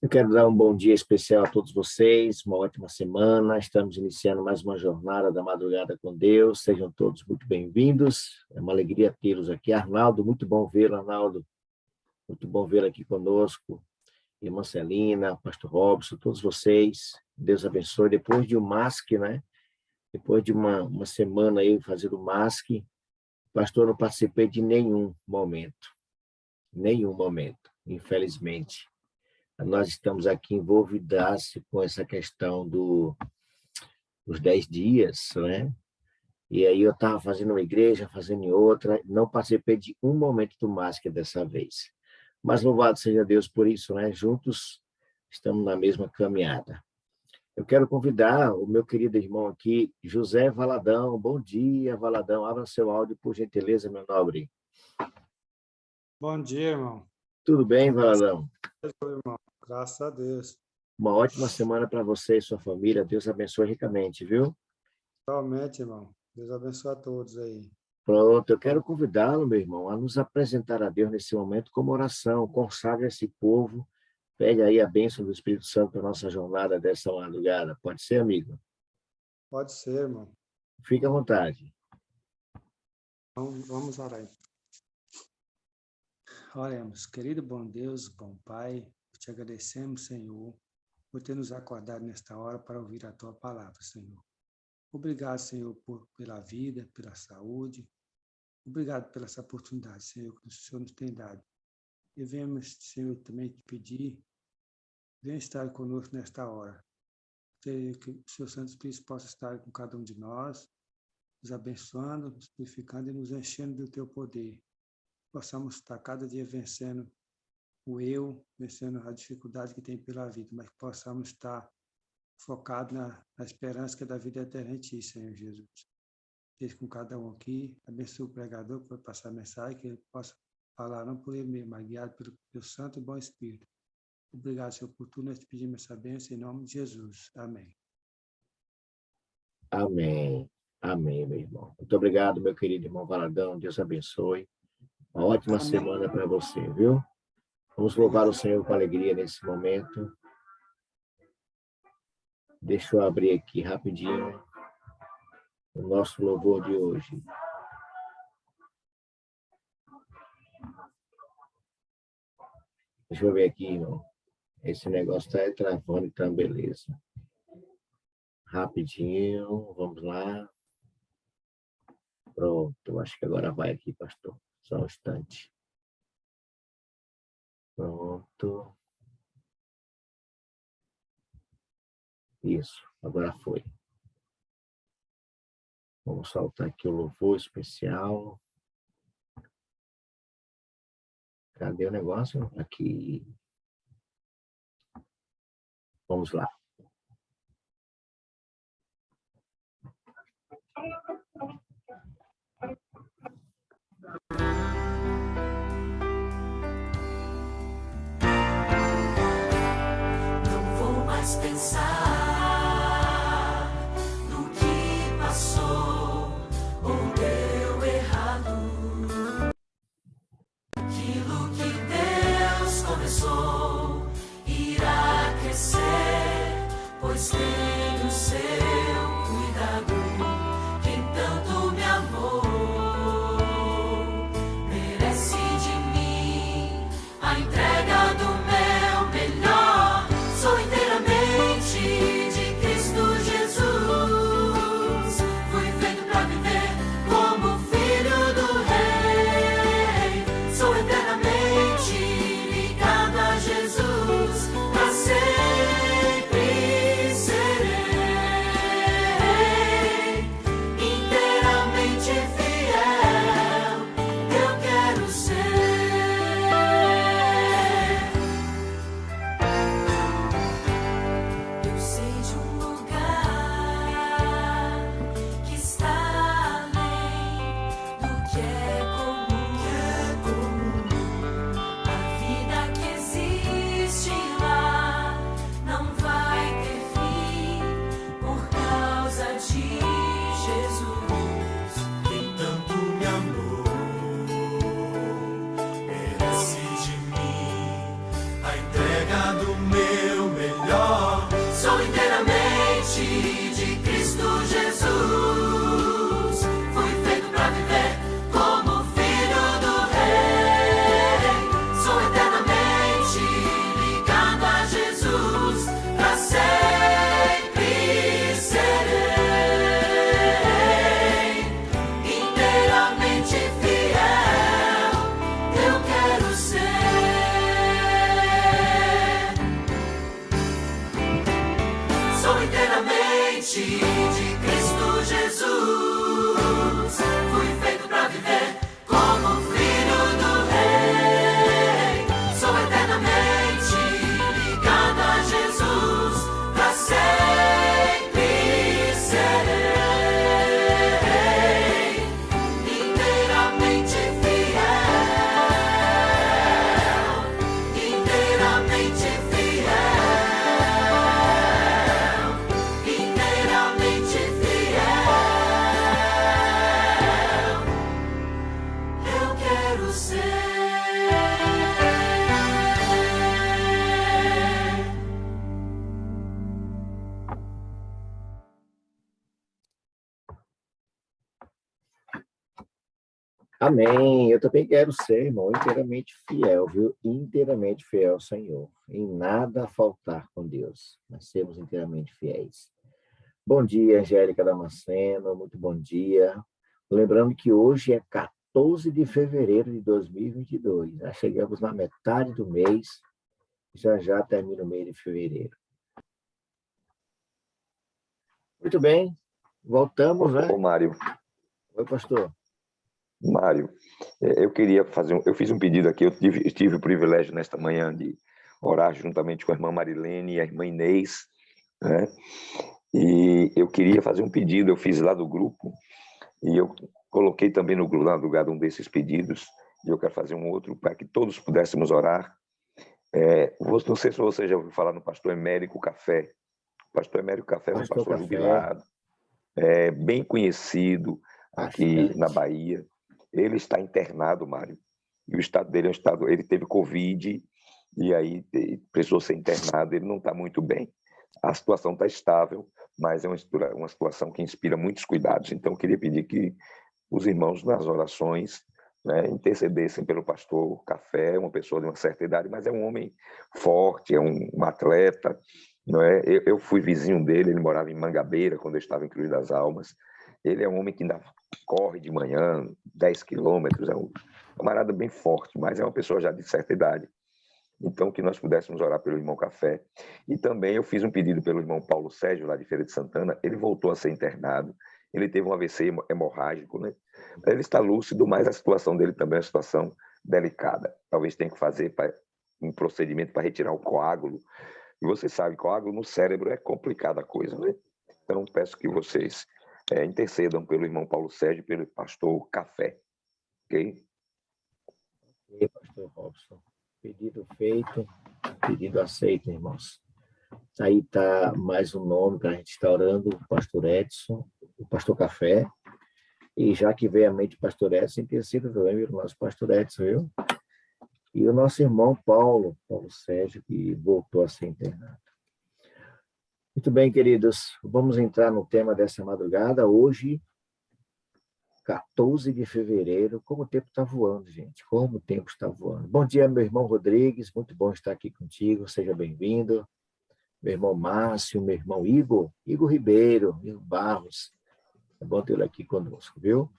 Eu quero dar um bom dia especial a todos vocês, uma ótima semana. Estamos iniciando mais uma jornada da madrugada com Deus. Sejam todos muito bem-vindos. É uma alegria tê-los aqui. Arnaldo, muito bom vê-lo, Arnaldo. Muito bom vê-lo aqui conosco. Irmã Celina, Pastor Robson, todos vocês. Deus abençoe. Depois de um MASC, né? Depois de uma semana aí fazendo MASC, pastor, não participei de nenhum momento, infelizmente. Nós estamos aqui envolvidos com essa questão dos 10 dias, né? E aí eu estava fazendo uma igreja, fazendo em outra, não participei de um momento do MASC dessa vez. Mas louvado seja Deus por isso, né? Juntos estamos na mesma caminhada. Eu quero convidar o meu querido irmão aqui, José Valadão. Bom dia, Valadão. Abra seu áudio, por gentileza, meu nobre. Bom dia, irmão. Tudo bem, Valadão? Irmão. Graças a Deus. Uma ótima semana para você e sua família. Deus abençoe ricamente, viu? Realmente, irmão. Deus abençoe a todos aí. Pronto, eu quero convidá-lo, meu irmão, a nos apresentar a Deus nesse momento como oração. Consagra esse povo. Pede aí a bênção do Espírito Santo para a nossa jornada dessa madrugada. Pode ser, amigo? Pode ser, irmão. Fique à vontade. Vamos orar aí. Oremos. Querido bom Deus, bom Pai, te agradecemos, Senhor, por ter nos acordado nesta hora para ouvir a Tua palavra, Senhor. Obrigado, Senhor, pela vida, pela saúde. Obrigado pela essa oportunidade, Senhor, que o Senhor nos tem dado. E vemos, Senhor, também te pedir, venha estar conosco nesta hora. Que o Seu Santo Espírito possa estar com cada um de nós, nos abençoando, nos purificando e nos enchendo do Teu poder. Possamos estar cada dia vencendo o eu, vencendo a dificuldade que tem pela vida, mas que possamos estar focados na esperança que é da vida eterna em Ti, Senhor Jesus. Esteja com cada um aqui, abençoe o pregador que vai passar a mensagem, que ele possa falar não por ele mesmo, mas guiado pelo Teu Santo e Bom Espírito. Obrigado, Senhor, por tudo. Nós te pedimos essa bênção em nome de Jesus. Amém. Amém. Amém, meu irmão. Muito obrigado, meu querido irmão Valadão. Deus abençoe. Uma ótima semana para você, viu? Vamos louvar o Senhor com alegria nesse momento. Deixa eu abrir aqui rapidinho o nosso louvor de hoje. Deixa eu ver aqui, irmão. Esse negócio está travando, então beleza. Rapidinho, vamos lá. Pronto, acho que agora vai aqui, pastor. Só um instante. Pronto. Isso, agora foi. Vamos soltar aqui o louvor especial. Cadê o negócio? Aqui. Vamos lá. Não vou mais pensar no que passou ou deu errado. Aquilo que Deus começou irá crescer, pois tem o seu cuidado. Quem tanto me amou merece de mim a entrega do meu melhor. Sou inteiramente de Cristo Jesus. Fui feito para viver como filho do Rei. Sou eternamente ligado a Jesus. Para sempre serei inteiramente fiel. Eu quero ser. Amém. Eu também quero ser, irmão, inteiramente fiel, viu? Inteiramente fiel ao Senhor. Em nada faltar com Deus. Nós sermos inteiramente fiéis. Bom dia, Angélica Damasceno. Muito bom dia. Lembrando que hoje é 14 de fevereiro de 2022. Já chegamos na metade do mês. Já termina o mês de fevereiro. Muito bem. Voltamos, né? Ô, Mário, Oi, pastor. eu queria eu fiz um pedido aqui, eu tive o privilégio nesta manhã de orar juntamente com a irmã Marilene e a irmã Inês, né? E eu queria fazer um pedido, eu fiz lá do grupo, e eu coloquei também no lugar um desses pedidos, e eu quero fazer um outro para que todos pudéssemos orar. Não sei se você já ouviu falar no pastor Emérico Café. O pastor Emérico Café é um Pastor pastor Café. jubilado, bem conhecido aqui Bastante. na Bahia. Ele está internado, Mário, e o estado dele é um estado... Ele teve Covid e aí precisou ser internado, ele não está muito bem. A situação está estável, mas é uma situação que inspira muitos cuidados. Então, eu queria pedir que os irmãos, nas orações, né, intercedessem pelo pastor Café, uma pessoa de uma certa idade, mas é um homem forte, é um atleta. Não é? Eu fui vizinho dele, ele morava em Mangabeira, quando eu estava em Cruz das Almas. Ele é um homem que ainda corre de manhã, 10 quilômetros, é um camarada bem forte, mas é uma pessoa já de certa idade. Então, que nós pudéssemos orar pelo irmão Café. E também eu fiz um pedido pelo irmão Paulo Sérgio, lá de Feira de Santana. Ele voltou a ser internado, ele teve um AVC hemorrágico, né? Ele está lúcido, mas a situação dele também é uma situação delicada. Talvez tenha que fazer um procedimento para retirar o coágulo. E você sabe, coágulo no cérebro é complicada a coisa, né? Então, peço que vocês intercedam pelo irmão Paulo Sérgio e pelo pastor Café, ok? Ok, pastor Robson. Pedido feito, pedido aceito, irmãos. Aí está mais um nome para a gente estar orando, o pastor Edson, o pastor Café. E já que veio à mente o pastor Edson, interceda também o nosso pastor Edson, viu? E o nosso irmão Paulo Sérgio, que voltou a ser internado. Muito bem, queridos, vamos entrar no tema dessa madrugada. Hoje, 14 de fevereiro, como o tempo está voando, gente, como o tempo está voando. Bom dia, meu irmão Rodrigues, muito bom estar aqui contigo, seja bem-vindo. Meu irmão Márcio, meu irmão Igor Ribeiro, Igor Barros, é bom tê-lo aqui conosco, viu?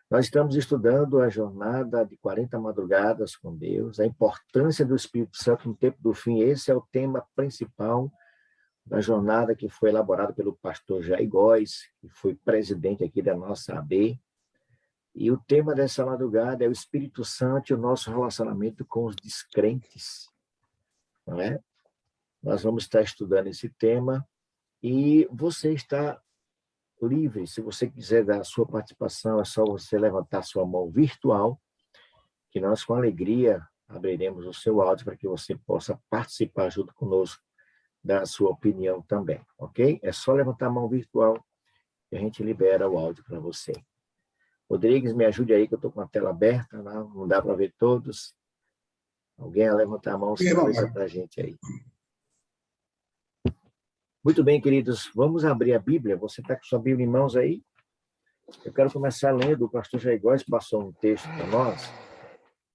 Nós estamos estudando a jornada de 40 madrugadas com Deus, a importância do Espírito Santo no tempo do fim. Esse é o tema principal da jornada que foi elaborada pelo pastor Jair Góes, que foi presidente aqui da nossa AB. E o tema dessa madrugada é o Espírito Santo e o nosso relacionamento com os descrentes. Não é? Nós vamos estar estudando esse tema e você está livre. Se você quiser dar a sua participação, é só você levantar sua mão virtual, que nós, com alegria, abriremos o seu áudio para que você possa participar junto conosco da sua opinião também, ok? É só levantar a mão virtual e a gente libera o áudio para você. Rodrigues, me ajude aí, que eu estou com a tela aberta, não dá para ver todos. Alguém a levantar a mão, sinaliza para a gente aí. Muito bem, queridos, vamos abrir a Bíblia. Você está com sua Bíblia em mãos aí? Eu quero começar lendo. O pastor Jair Góes passou um texto para nós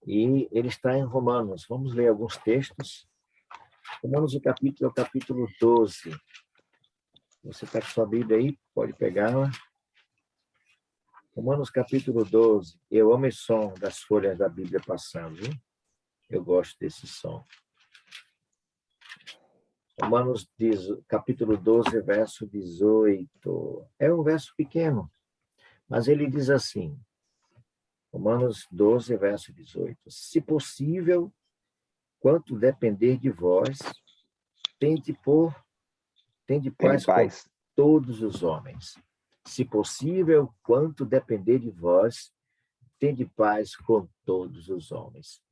e ele está em Romanos. Vamos ler alguns textos. Romanos, o capítulo 12. Você está com sua Bíblia aí? Pode pegá-la. Romanos, capítulo 12. Eu amo esse som das folhas da Bíblia passando, viu? Eu gosto desse som. Romanos, capítulo 12, verso 18. É um verso pequeno, mas ele diz assim, Romanos 12, verso 18. Se possível, quanto depender de vós, tende paz com todos os homens. Se possível, quanto depender de vós, tende paz com todos os homens.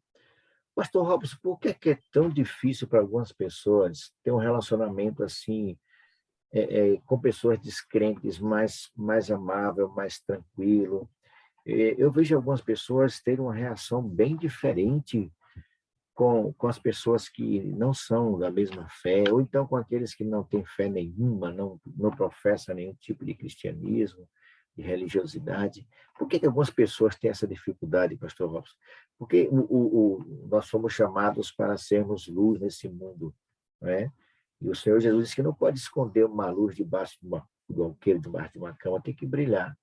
Pastor Robson, por que é tão difícil para algumas pessoas ter um relacionamento assim, com pessoas descrentes, mais amável, mais tranquilo? Eu vejo algumas pessoas terem uma reação bem diferente com as pessoas que não são da mesma fé, ou então com aqueles que não têm fé nenhuma, não professam nenhum tipo de cristianismo. de religiosidade. Por que algumas pessoas têm essa dificuldade, pastor Robson? Porque nós somos chamados para sermos luz nesse mundo, né? E o Senhor Jesus disse que não pode esconder uma luz debaixo de um alqueire, debaixo de uma cama, tem que brilhar.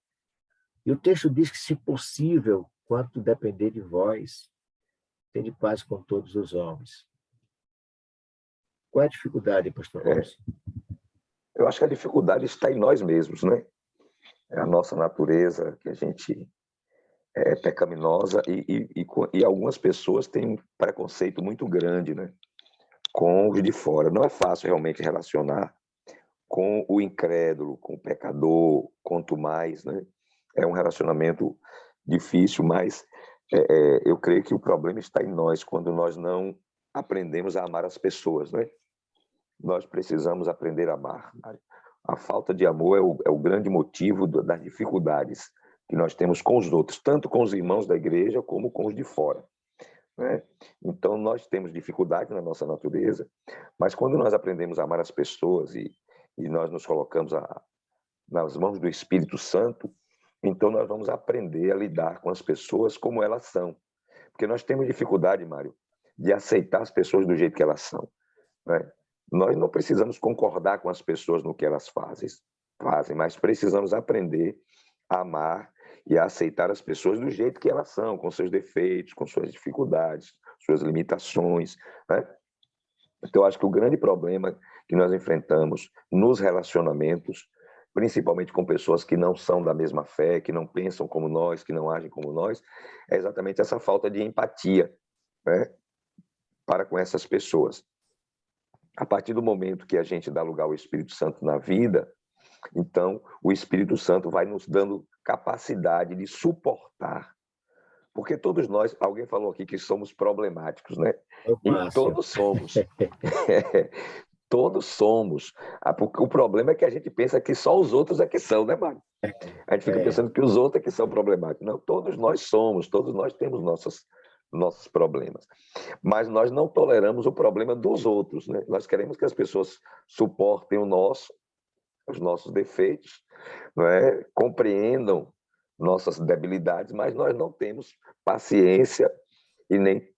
E o texto diz que, se possível, quanto depender de vós, tende paz com todos os homens. Qual é a dificuldade, pastor Robson? Eu acho que a dificuldade está em nós mesmos, né? É a nossa natureza, que a gente é pecaminosa, e algumas pessoas têm um preconceito muito grande, né, com os de fora. Não é fácil realmente relacionar com o incrédulo, com o pecador, quanto mais, né? É um relacionamento difícil, mas eu creio que o problema está em nós, quando nós não aprendemos a amar as pessoas, né? Nós precisamos aprender a amar. A falta de amor é o grande motivo das dificuldades que nós temos com os outros, tanto com os irmãos da igreja como com os de fora, né? Então, nós temos dificuldade na nossa natureza, mas quando nós aprendemos a amar as pessoas e nós nos colocamos nas mãos do Espírito Santo, então nós vamos aprender a lidar com as pessoas como elas são. Porque nós temos dificuldade, Mário, de aceitar as pessoas do jeito que elas são, né? Nós não precisamos concordar com as pessoas no que elas fazem, mas precisamos aprender a amar e a aceitar as pessoas do jeito que elas são, com seus defeitos, com suas dificuldades, suas limitações, né? Então, acho que o grande problema que nós enfrentamos nos relacionamentos, principalmente com pessoas que não são da mesma fé, que não pensam como nós, que não agem como nós, é exatamente essa falta de empatia, né, para com essas pessoas. A partir do momento que a gente dá lugar ao Espírito Santo na vida, então o Espírito Santo vai nos dando capacidade de suportar. Porque todos nós, alguém falou aqui que somos problemáticos, né? E todos somos. Todos somos. Porque o problema é que a gente pensa que só os outros é que são, né, Mário? A gente fica pensando que os outros é que são problemáticos. Não, todos nós somos, todos nós temos nossos problemas. Mas nós não toleramos o problema dos outros, né? Nós queremos que as pessoas suportem os nossos defeitos, não é? Compreendam nossas debilidades, mas nós não temos paciência e nem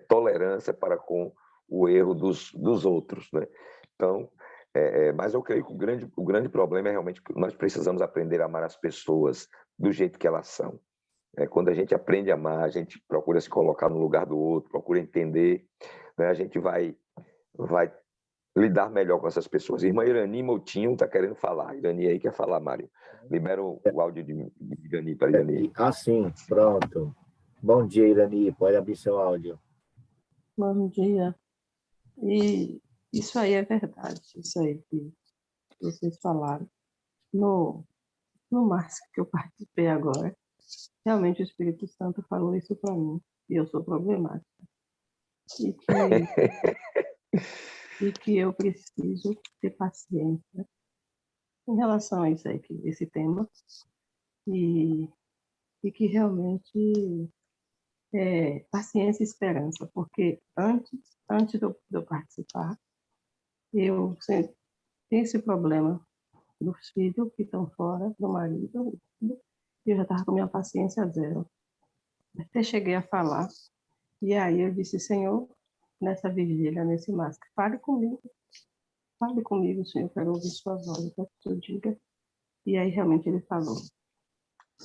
tolerância para com o erro dos outros, né? Então, mas eu creio que o grande problema é realmente que nós precisamos aprender a amar as pessoas do jeito que elas são. Quando a gente aprende a amar, a gente procura se colocar no lugar do outro, procura entender, né? A gente vai lidar melhor com essas pessoas. Irmã Irani Moutinho está querendo falar. Irani aí quer falar, Mário. Libera o áudio de Irani para Irani. Sim, pronto. Bom dia, Irani. Pode abrir seu áudio. Bom dia. E isso aí é verdade, isso aí que vocês falaram. No máximo que eu participei agora, realmente o Espírito Santo falou isso para mim, e eu sou problemática. E que eu preciso ter paciência em relação a isso aí, esse tema, e que realmente paciência e esperança, porque antes de eu participar, eu sempre tenho esse problema dos filhos que estão fora, do marido, e eu já estava com minha paciência zero. Até cheguei a falar, e aí eu disse, Senhor, nessa vigília, nesse máscara, fale comigo, Senhor, eu quero ouvir sua voz, eu quero que o Senhor diga. E aí realmente ele falou.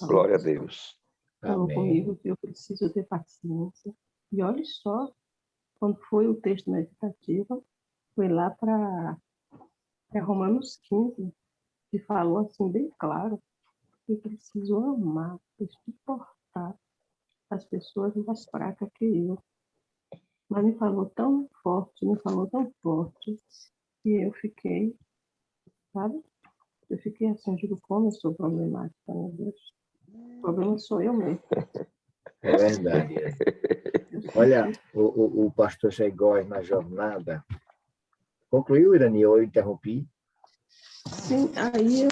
Glória a Deus. Falou comigo que eu preciso ter paciência. E olha só, quando foi o texto meditativo, foi lá para Romanos 15, que falou assim bem claro, que eu preciso amar, suportar as pessoas mais fracas que eu. Mas me falou tão forte, que eu fiquei, sabe? Eu fiquei assim, eu digo, como eu sou problemática, meu Deus. O problema sou eu mesmo. É verdade. Olha, o pastor Chegóis na jornada. Concluiu, Irani, ou eu interrompi? Sim, aí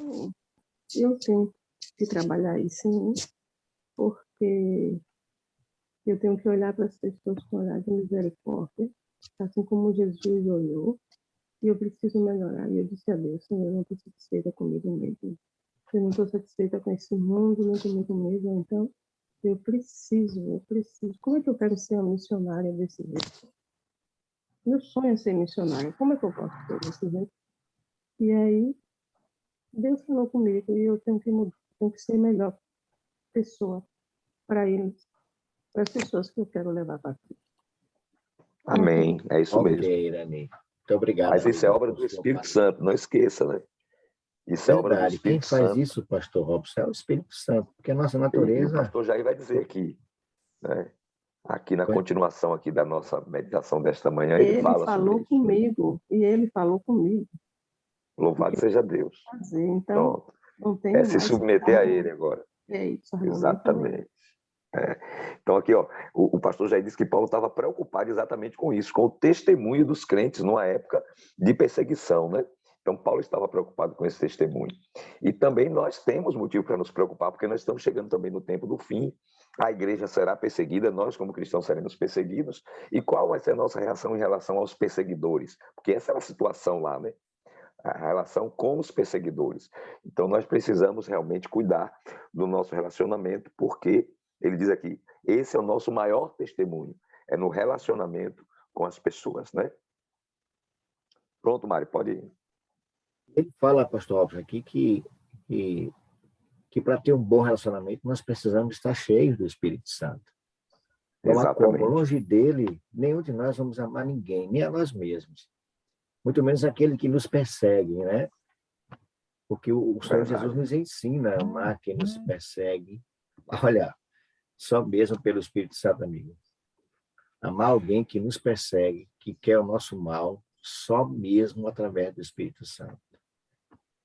eu tenho que trabalhar isso em mim, porque eu tenho que olhar para as pessoas com olhar de misericórdia, assim como Jesus olhou, e eu preciso melhorar. E eu disse a Deus, Senhor, eu não preciso ser comigo mesmo. Eu não estou satisfeita com esse mundo, nem comigo mesma, então eu preciso. Como é que eu quero ser uma missionária desse jeito? Meu sonho é ser missionária. Como é que eu posso ser desse jeito? E aí, Deus falou comigo e eu tenho que mudar, tenho que ser melhor pessoa para eles, para as pessoas que eu quero levar para aqui. Amém. É isso Ok, mesmo. Irani. Muito obrigado. Mas isso é amigo, obra por do sua Espírito participação. Santo, não esqueça, né? Isso é obra do Verdade. Quem Espírito faz Santo. isso, pastor Robson, é o Espírito Santo, porque a nossa E o natureza... pastor Jair vai dizer aqui, né? Aqui na Foi. continuação aqui da nossa meditação desta manhã, ele fala sobre isso. Comigo, e ele falou comigo. Louvado seja Deus. Fazer. Então, Pronto. não tem É se mais submeter a ele agora. É isso, Exatamente. Então, aqui, ó, o pastor Jair disse que Paulo estava preocupado exatamente com isso, com o testemunho dos crentes numa época de perseguição, né? Então, Paulo estava preocupado com esse testemunho. E também nós temos motivo para nos preocupar, porque nós estamos chegando também no tempo do fim. A igreja será perseguida, nós, como cristãos, seremos perseguidos. E qual vai ser a nossa reação em relação aos perseguidores? Porque essa é a situação lá, né? A relação com os perseguidores. Então, nós precisamos realmente cuidar do nosso relacionamento, porque ele diz aqui, esse é o nosso maior testemunho, é no relacionamento com as pessoas, né? Pronto, Mário, pode ir. Ele fala, pastor Robson, aqui que para ter um bom relacionamento, nós precisamos estar cheios do Espírito Santo. Não há como, Exatamente. longe dele, nenhum de nós vamos amar ninguém, nem a nós mesmos. Muito menos aquele que nos persegue, né? Porque o Senhor Jesus nos ensina a amar quem nos persegue. Olha, só mesmo pelo Espírito Santo, amigo. Amar alguém que nos persegue, que quer o nosso mal, só mesmo através do Espírito Santo.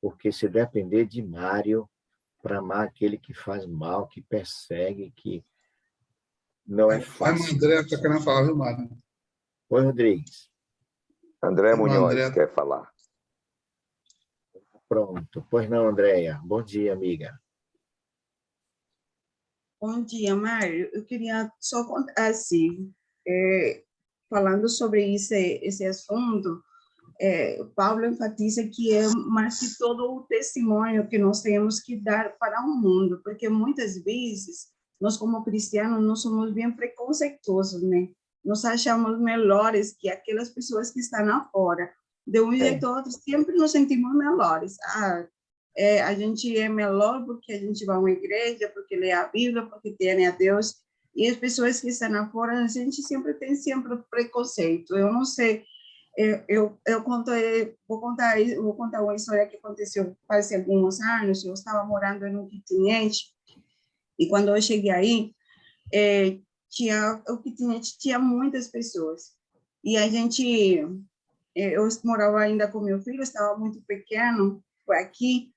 Porque se depender de Mário para amar aquele que faz mal, que persegue, que não é fácil. Mas o André está querendo falar, viu, Mário? Oi, Rodrigues. André Munhoz André... quer falar. Pronto. Pois não, Andréia. Bom dia, amiga. Bom dia, Mário. Eu queria só contar assim, falando sobre esse assunto, Paulo enfatiza que é mais que todo o testemunho que nós temos que dar para o mundo, porque muitas vezes nós como cristianos nós somos bem preconceituosos, né? Nós achamos melhores que aquelas pessoas que estão lá fora. De um jeito ou outro, sempre nos sentimos melhores. A gente é melhor porque a gente vai a uma igreja, porque lê a Bíblia, porque tem a Deus. E as pessoas que estão lá fora, a gente sempre tem preconceito. Eu não sei, vou contar uma história que aconteceu faz alguns anos. Eu estava morando em um kitnet, e quando eu cheguei aí, o kitnet tinha muitas pessoas. E a gente, eu morava ainda com meu filho, estava muito pequeno, foi aqui,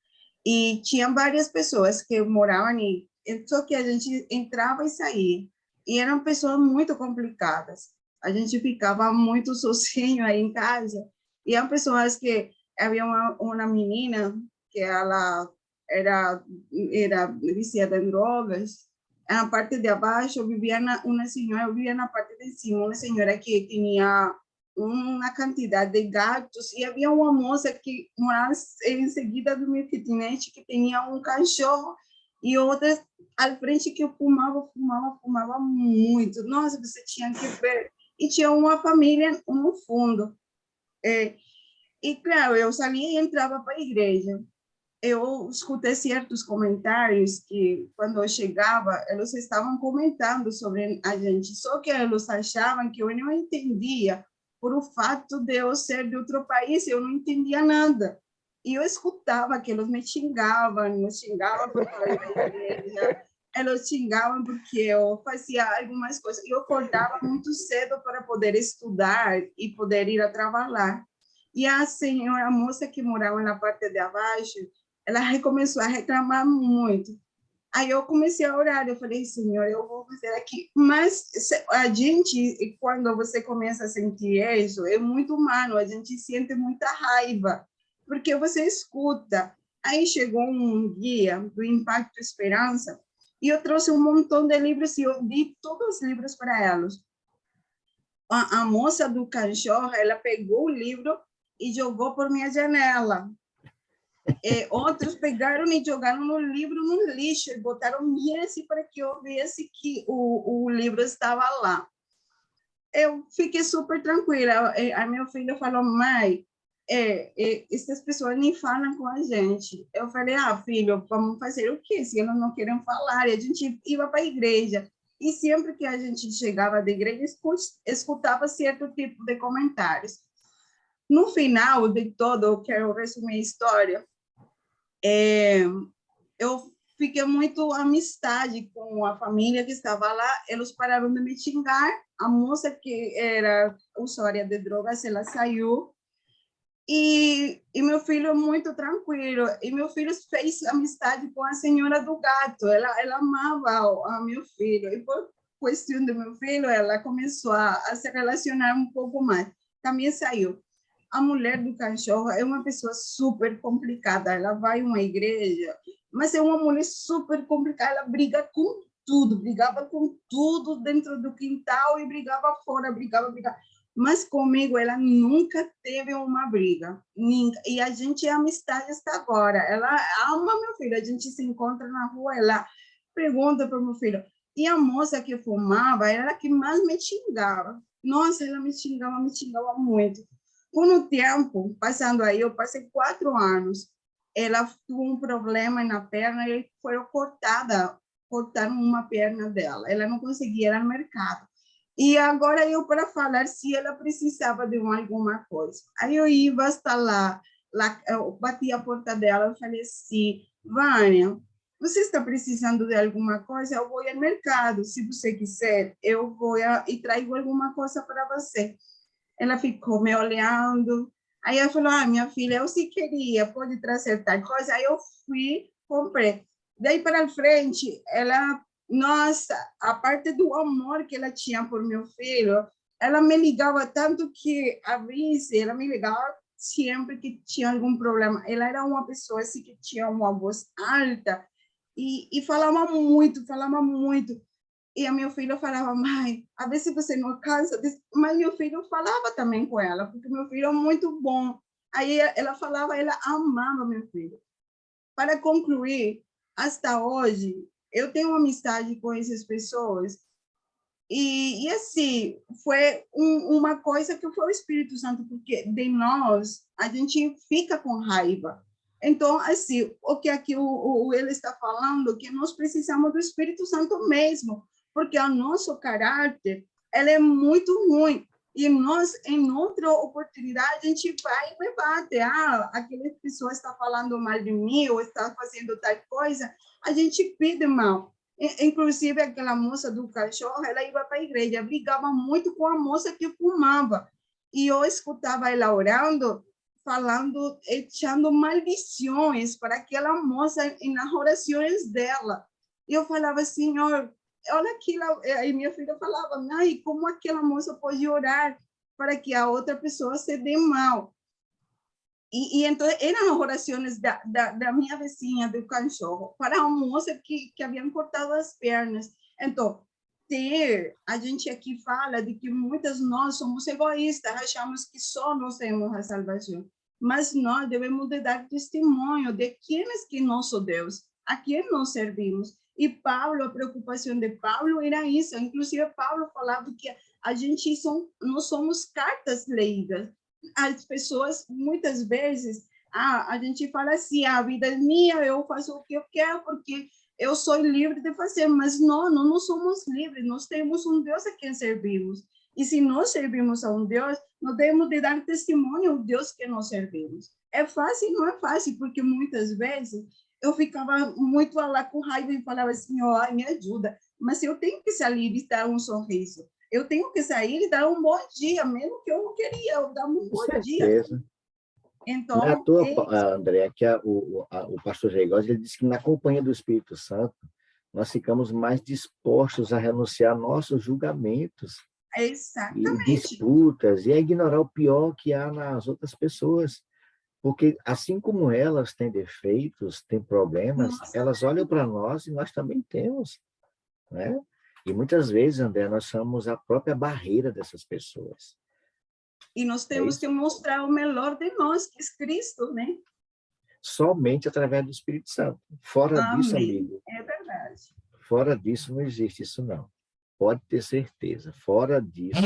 e tinha várias pessoas que moravam ali, só que a gente entrava e saía, e eram pessoas muito complicadas. A gente ficava muito sozinho aí em casa, e eram pessoas que, havia uma menina que ela era viciada em drogas. Na parte de abaixo vivia uma senhora, eu vivia na parte de cima, uma senhora que tinha uma quantidade de gatos, e havia uma moça que morava em seguida do meu kitnet, que tinha um cachorro, e outra à frente que eu fumava muito. Nossa, você tinha que ver. E tinha uma família no fundo. E, claro, eu saía e entrava para a igreja. Eu escutei certos comentários que, quando eu chegava, eles estavam comentando sobre a gente, só que eles achavam que eu não entendia, por o fato de eu ser de outro país, eu não entendia nada. E eu escutava que eles me xingavam porque eu ia à igreja, eles xingavam porque eu fazia algumas coisas. Eu acordava muito cedo para poder estudar e poder ir a trabalhar. E a senhora, a moça que morava na parte de abaixo, ela começou a reclamar muito. Aí eu comecei a orar, eu falei, Senhor, eu vou fazer aqui. Mas a gente, quando você começa a sentir isso, é muito humano, a gente sente muita raiva, porque você escuta. Aí chegou um dia do Impacto Esperança, e eu trouxe um montão de livros, e eu di todos os livros para elas. A moça do cachorro, ela pegou o livro e jogou por minha janela. Outros pegaram e jogaram no livro no lixo, e botaram assim para que eu visse que o livro estava lá. Eu fiquei super tranquila. A meu filho falou, mãe, essas pessoas nem falam com a gente. Eu falei, filho, vamos fazer o quê? Se eles não querem falar, e a gente ia para a igreja. E sempre que a gente chegava da igreja, escutava certo tipo de comentários. No final de todo, eu quero resumir a história, eu fiquei muito amizade com a família que estava lá. Eles pararam de me xingar. A moça que era usuária de drogas, ela saiu. E meu filho é muito tranquilo. E meu filho fez amizade com a senhora do gato. Ela amava a meu filho. E por questão do meu filho, ela começou a se relacionar um pouco mais. Também saiu. A mulher do cachorro é uma pessoa super complicada. Ela vai a uma igreja, mas é uma mulher super complicada. Ela briga com tudo, brigava com tudo dentro do quintal e brigava fora, brigava. Mas comigo ela nunca teve uma briga. E a gente é amizade até agora. Ela ama meu filho. A gente se encontra na rua, ela pergunta para o meu filho. E a moça que fumava era a que mais me xingava. Nossa, ela me xingava muito. Com o tempo, passando aí, eu passei 4 anos. Ela teve um problema na perna e cortaram uma perna dela. Ela não conseguia ir ao mercado. E agora eu para falar se ela precisava de alguma coisa. Aí eu ia estar lá, eu bati a porta dela, eu falei assim, Vânia, você está precisando de alguma coisa? Eu vou ao mercado, se você quiser, eu vou e trago alguma coisa para você. Ela ficou me olhando. Aí ela falou, minha filha, eu se queria, pode trazer tal coisa. Aí eu fui, comprei. Daí para frente, ela, nossa, a parte do amor que ela tinha por meu filho, ela me ligava tanto que, a vez, ela me ligava sempre que tinha algum problema. Ela era uma pessoa assim, que tinha uma voz alta e falava muito, falava muito. E a meu filho falava, mãe, a ver se você não cansa. Mas meu filho falava também com ela, porque meu filho é muito bom. Aí ela falava, ela amava meu filho. Para concluir, hasta hoje, eu tenho amizade com essas pessoas. E assim, foi uma coisa que foi o Espírito Santo, porque de nós, a gente fica com raiva. Então, assim, o que aqui ele está falando, que nós precisamos do Espírito Santo mesmo, porque o nosso caráter, ele é muito ruim. E nós, em outra oportunidade, a gente vai e debate. Aquela pessoa está falando mal de mim, ou está fazendo tal coisa, a gente pede mal. Inclusive, aquela moça do cachorro, ela ia para a igreja, brigava muito com a moça que fumava. E eu escutava ela orando, falando, echando maldições para aquela moça nas orações dela. E eu falava, Senhor, olha aquilo. Aí minha filha falava, ai, como aquela moça pode orar para que a outra pessoa se dê mal? E então eram orações da minha vizinha do cachorro para uma moça que haviam cortado as pernas. Então, a gente aqui fala de que muitas nós somos egoístas, achamos que só nós temos a salvação, mas nós devemos de dar testemunho de quem é que nosso Deus, a quem nós servimos. E Paulo, a preocupação de Paulo era isso. Inclusive, Paulo falava que a gente nós somos cartas lidas. As pessoas, muitas vezes, a gente fala assim, a vida é minha, eu faço o que eu quero, porque eu sou livre de fazer, mas não somos livres, nós temos um Deus a quem servimos. E se nós servimos a um Deus, nós devemos de dar testemunho ao Deus que nós servimos. É fácil? Não é fácil, porque muitas vezes eu ficava muito lá com raiva e falava assim, me ajuda, mas eu tenho que sair e dar um sorriso. Eu tenho que sair e dar um bom dia, mesmo que eu não queria, eu dar um bom dia. Então, não é à toa, André, que o pastor Reigosa, ele disse que na companhia do Espírito Santo, nós ficamos mais dispostos a renunciar nossos julgamentos e disputas, e a ignorar o pior que há nas outras pessoas. Porque, assim como elas têm defeitos, têm problemas, elas olham para nós e nós também temos, né? E muitas vezes, André, nós somos a própria barreira dessas pessoas. E nós temos que mostrar o melhor de nós, que é Cristo, né? somente através do Espírito Santo. Fora disso, Amém. amigo, É verdade. fora disso não existe isso, não. Pode ter certeza. Fora disso,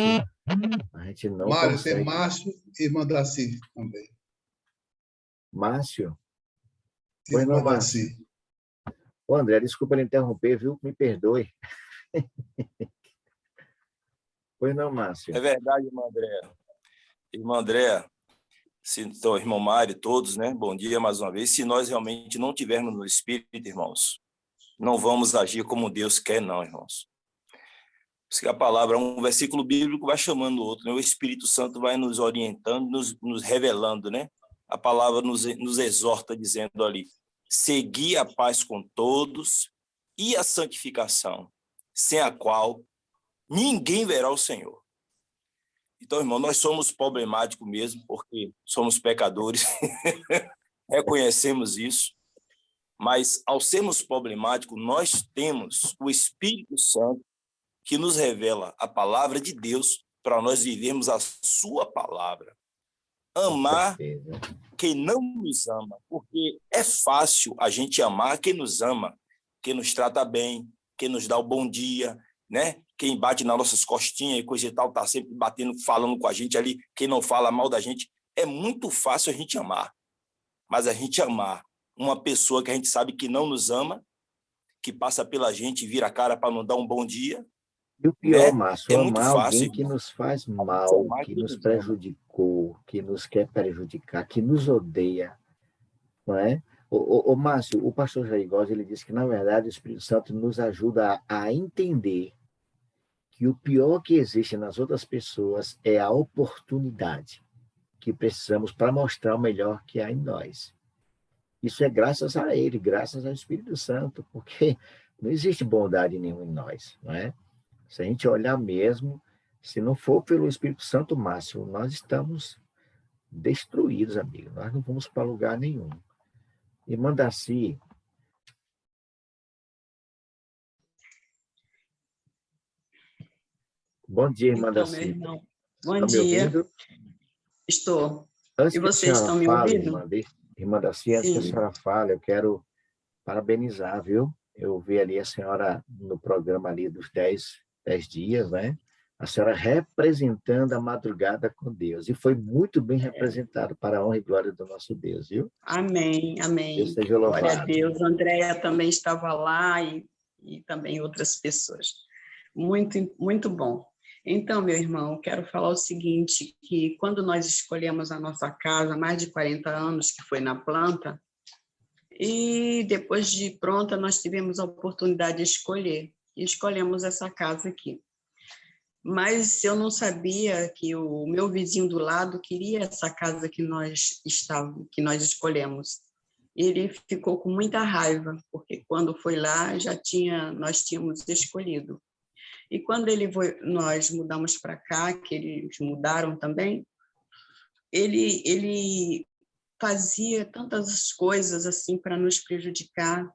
a gente não Mário, tem consegue. Márcio e irmã Daci também. Márcio? Pois não, Irmã Márcio. Daci. Ô, André, desculpa lhe interromper, viu? Me perdoe. Pois não, Márcio. É verdade, irmã Andréa. Irmã Andréa, então, irmão Mário, todos, né? Bom dia mais uma vez. Se nós realmente não tivermos no Espírito, irmãos, não vamos agir como Deus quer, não, irmãos. Porque a palavra, um versículo bíblico vai chamando o outro, né? O Espírito Santo vai nos orientando, nos revelando, né? A palavra nos exorta dizendo ali, segui a paz com todos e a santificação, sem a qual ninguém verá o Senhor. Então, irmão, nós somos problemáticos mesmo, porque somos pecadores, reconhecemos isso, mas ao sermos problemáticos, nós temos o Espírito Santo que nos revela a palavra de Deus para nós vivermos a sua palavra. Amar quem não nos ama, porque é fácil a gente amar quem nos ama, quem nos trata bem, quem nos dá o bom dia, né? Quem bate nas nossas costinhas e coisa e tal, está sempre batendo, falando com a gente ali, quem não fala mal da gente. É muito fácil a gente amar, mas a gente amar uma pessoa que a gente sabe que não nos ama, que passa pela gente e vira a cara para não dar um bom dia. E o pior, Né? Márcio, É muito amar fácil, alguém que irmão. nos faz mal, que nos prejudicou, que nos quer prejudicar, que nos odeia, não é? O Márcio, o pastor Jair Góes, ele disse que, na verdade, o Espírito Santo nos ajuda a entender que o pior que existe nas outras pessoas é a oportunidade que precisamos para mostrar o melhor que há em nós. Isso é graças a ele, graças ao Espírito Santo, porque não existe bondade nenhuma em nós, não é? Se a gente olhar mesmo, se não for pelo Espírito Santo, Márcio, nós estamos destruídos, amigo. Nós não vamos para lugar nenhum. Irmã Daci. Bom dia, irmã Então, Daci. meu irmão, bom Está me dia. ouvindo? Estou. Antes E que a vocês senhora estão me fale, ouvindo? irmã Daci, antes que a Sim. senhora fale, eu quero parabenizar, viu? Eu vi ali a senhora no programa ali dos 10 dias, né? A senhora representando a madrugada com Deus. E foi muito bem representado para a honra e glória do nosso Deus, viu? Amém, amém. Deus seja Glória a louvado. Deus. Andréia também estava lá e também outras pessoas. Muito, muito bom. Então, meu irmão, quero falar o seguinte, que quando nós escolhemos a nossa casa, mais de 40 anos, que foi na planta, e depois de pronta, nós tivemos a oportunidade de escolher, e escolhemos essa casa aqui. Mas eu não sabia que o meu vizinho do lado queria essa casa que nós escolhemos. Ele ficou com muita raiva, porque quando foi lá, nós tínhamos escolhido. E quando nós mudamos para cá, que eles mudaram também, ele fazia tantas coisas assim para nos prejudicar.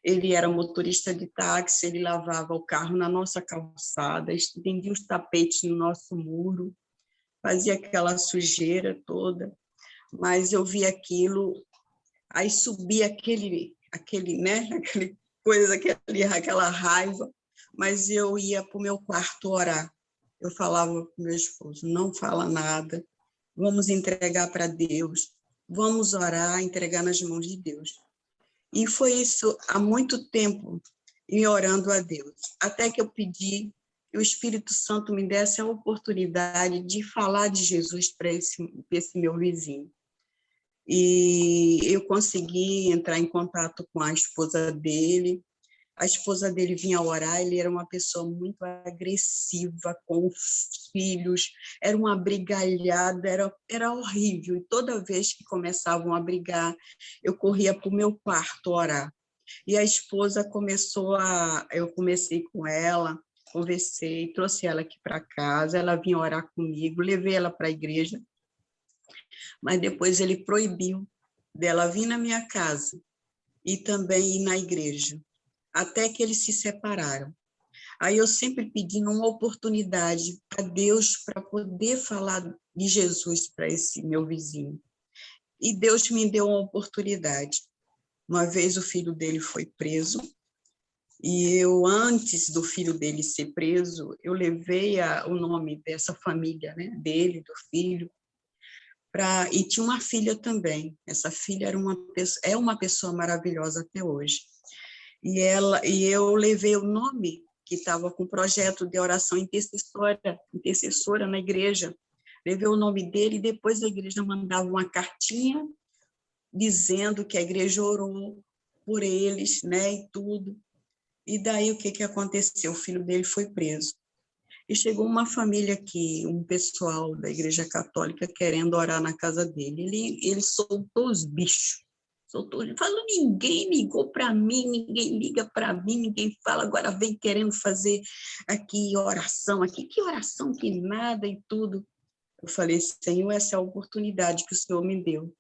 Ele era motorista de táxi, ele lavava o carro na nossa calçada, estendia os tapetes no nosso muro, fazia aquela sujeira toda. Mas eu vi aquilo, aí subia aquela raiva, mas eu ia para o meu quarto orar. Eu falava para o meu esposo, não fala nada, vamos entregar para Deus, vamos orar, entregar nas mãos de Deus. E foi isso há muito tempo, e orando a Deus, até que eu pedi que o Espírito Santo me desse a oportunidade de falar de Jesus para esse meu vizinho. E eu consegui entrar em contato com a esposa dele. A esposa dele vinha orar, ele era uma pessoa muito agressiva com os filhos, era uma brigalhada, era horrível. E toda vez que começavam a brigar, eu corria para o meu quarto orar. E a esposa eu comecei com ela, conversei, trouxe ela aqui para casa, ela vinha orar comigo, levei ela para a igreja, mas depois ele proibiu dela vir na minha casa e também ir na igreja, até que eles se separaram. Aí eu sempre pedindo uma oportunidade a Deus para poder falar de Jesus para esse meu vizinho. E Deus me deu uma oportunidade. Uma vez o filho dele foi preso, e eu, antes do filho dele ser preso, eu levei o nome dessa família, né, dele, do filho, e tinha uma filha também. Essa filha é uma pessoa maravilhosa até hoje. E eu levei o nome, que estava com o projeto de oração intercessora na igreja, levei o nome dele, e depois a igreja mandava uma cartinha dizendo que a igreja orou por eles, né, e tudo. E daí o que aconteceu? O filho dele foi preso. E chegou uma família aqui, um pessoal da igreja católica querendo orar na casa dele. Ele soltou os bichos. Ele falou, ninguém ligou para mim, ninguém liga para mim, ninguém fala, agora vem querendo fazer aqui oração, aqui, que oração, que nada e tudo. Eu falei, Senhor, essa é a oportunidade que o Senhor me deu.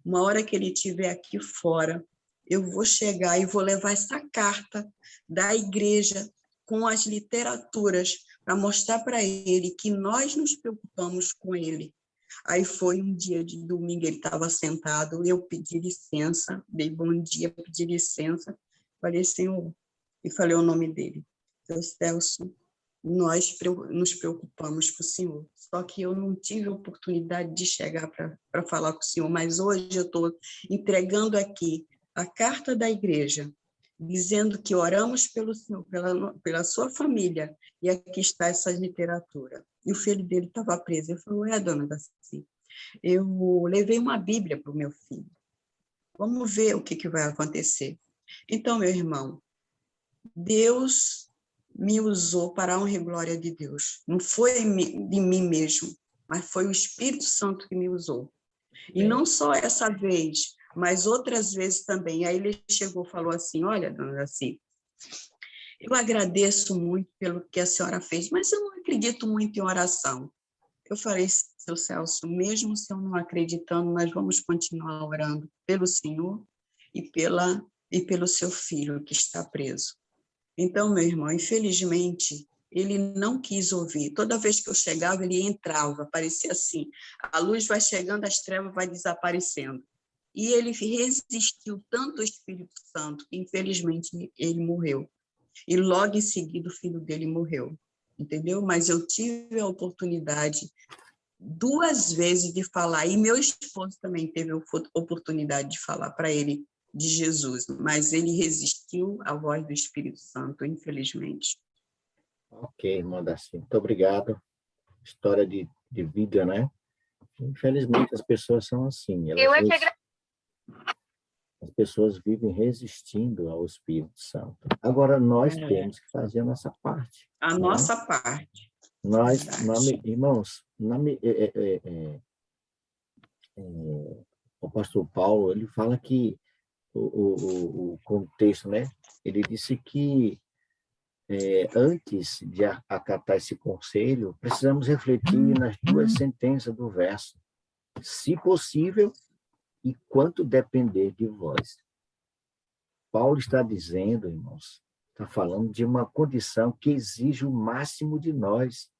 Uma hora que ele estiver aqui fora, eu vou chegar e vou levar essa carta da igreja com as literaturas para mostrar para ele que nós nos preocupamos com ele. Aí foi um dia de domingo, ele estava sentado, eu pedi licença, dei bom dia, pedi licença, falei, Senhor, e falei o nome dele, Seu Celso, nós nos preocupamos com o Senhor, só que eu não tive a oportunidade de chegar para falar com o Senhor, mas hoje eu estou entregando aqui a carta da igreja, dizendo que oramos pelo Senhor, pela sua família, e aqui está essa literatura. E o filho dele estava preso. Eu falei, dona Daci, eu levei uma Bíblia para o meu filho. Vamos ver o que vai acontecer. Então, meu irmão, Deus me usou para a honra e glória de Deus. Não foi de mim mesmo, mas foi o Espírito Santo que me usou. E não só essa vez, mas outras vezes também. Aí ele chegou e falou assim, olha, dona Daci, eu agradeço muito pelo que a senhora fez, mas eu não acredito muito em oração. Eu falei, seu Celso, mesmo se eu não acreditando, nós vamos continuar orando pelo Senhor e pelo seu filho que está preso. Então, meu irmão, infelizmente, ele não quis ouvir. Toda vez que eu chegava, ele entrava, parecia assim, a luz vai chegando, as trevas vai desaparecendo. E ele resistiu tanto ao Espírito Santo, que infelizmente ele morreu. E logo em seguida o filho dele morreu, entendeu? Mas eu tive a oportunidade 2 vezes de falar, e meu esposo também teve a oportunidade de falar para ele de Jesus, mas ele resistiu à voz do Espírito Santo, infelizmente. Ok, irmã Daci, muito obrigado. História de vida, né? Infelizmente, as pessoas são assim. As pessoas vivem resistindo ao Espírito Santo. Agora, nós temos que fazer a nossa parte. A nossa parte. Irmãos, o pastor Paulo, ele fala que o contexto, né? Ele disse que antes de acatar esse conselho, precisamos refletir nas 2 sentenças do verso. Se possível, e quanto depender de vós. Paulo está dizendo, irmãos, está falando de uma condição que exige o máximo de nós,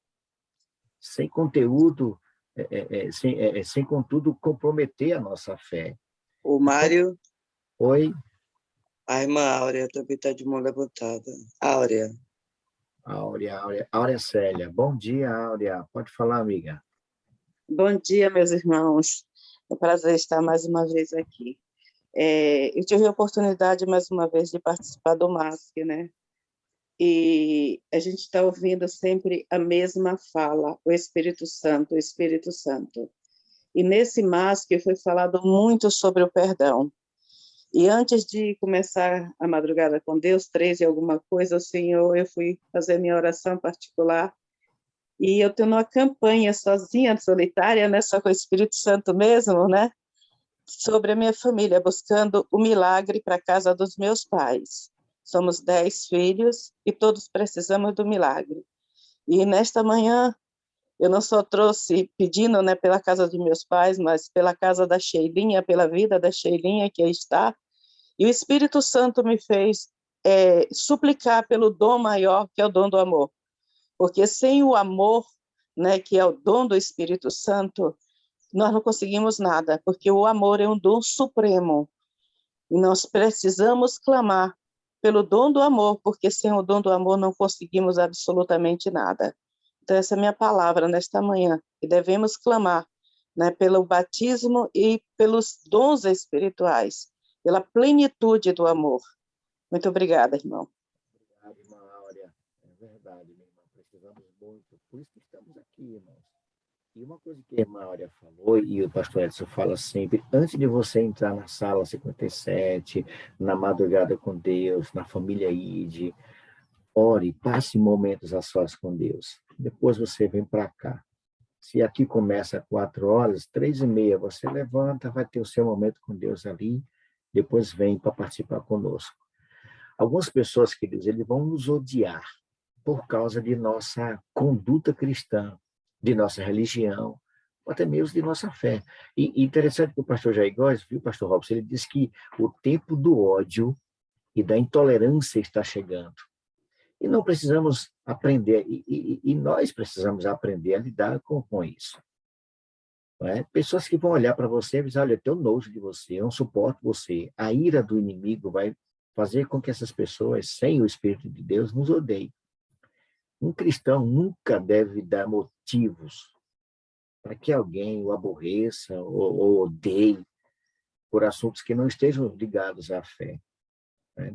sem conteúdo, sem contudo comprometer a nossa fé. O Mário. Oi? A irmã Áurea também está de mão levantada. Áurea Célia. Bom dia, Áurea. Pode falar, amiga. Bom dia, meus irmãos. É um prazer estar mais uma vez aqui. Eu tive a oportunidade, mais uma vez, de participar do MASC, né? E a gente está ouvindo sempre a mesma fala, o Espírito Santo, o Espírito Santo. E nesse MASC foi falado muito sobre o perdão. E antes de começar a madrugada com Deus, 13 alguma coisa, o Senhor, eu fui fazer minha oração particular, e eu tenho uma campanha sozinha, solitária, né, só com o Espírito Santo mesmo, né, sobre a minha família, buscando o milagre para a casa dos meus pais. Somos 10 filhos e todos precisamos do milagre. E nesta manhã, eu não só trouxe pedindo, né, pela casa dos meus pais, mas pela casa da Sheilinha, pela vida da Sheilinha que aí está. E o Espírito Santo me fez suplicar pelo dom maior, que é o dom do amor. Porque sem o amor, né, que é o dom do Espírito Santo, nós não conseguimos nada, porque o amor é um dom supremo. E nós precisamos clamar pelo dom do amor, porque sem o dom do amor não conseguimos absolutamente nada. Então, essa é a minha palavra nesta manhã, que devemos clamar, né, pelo batismo e pelos dons espirituais, pela plenitude do amor. Muito obrigada, irmão. Obrigado, irmã Áurea. É verdade, minha irmã. Precisamos muito. Por isso que estamos aqui, irmãos. E uma coisa que a irmã Áurea falou, e o pastor Edson fala sempre, antes de você entrar na sala 57, na madrugada com Deus, na família ID, ore, passe momentos a sós com Deus. Depois você vem para cá. Se aqui começa às 4h, 3h30, você levanta, vai ter o seu momento com Deus ali, depois vem para participar conosco. Algumas pessoas, queridos, eles vão nos odiar por causa de nossa conduta cristã, de nossa religião, ou até mesmo de nossa fé. E interessante que o pastor Jair Góes, viu, pastor Robson, ele diz que o tempo do ódio e da intolerância está chegando. E não precisamos aprender, e nós precisamos aprender a lidar com isso. Não é? Pessoas que vão olhar para você e dizer, olha, eu tenho nojo de você, eu não suporto você. A ira do inimigo vai fazer com que essas pessoas, sem o Espírito de Deus, nos odeiem. Um cristão nunca deve dar motivos para que alguém o aborreça ou odeie por assuntos que não estejam ligados à fé.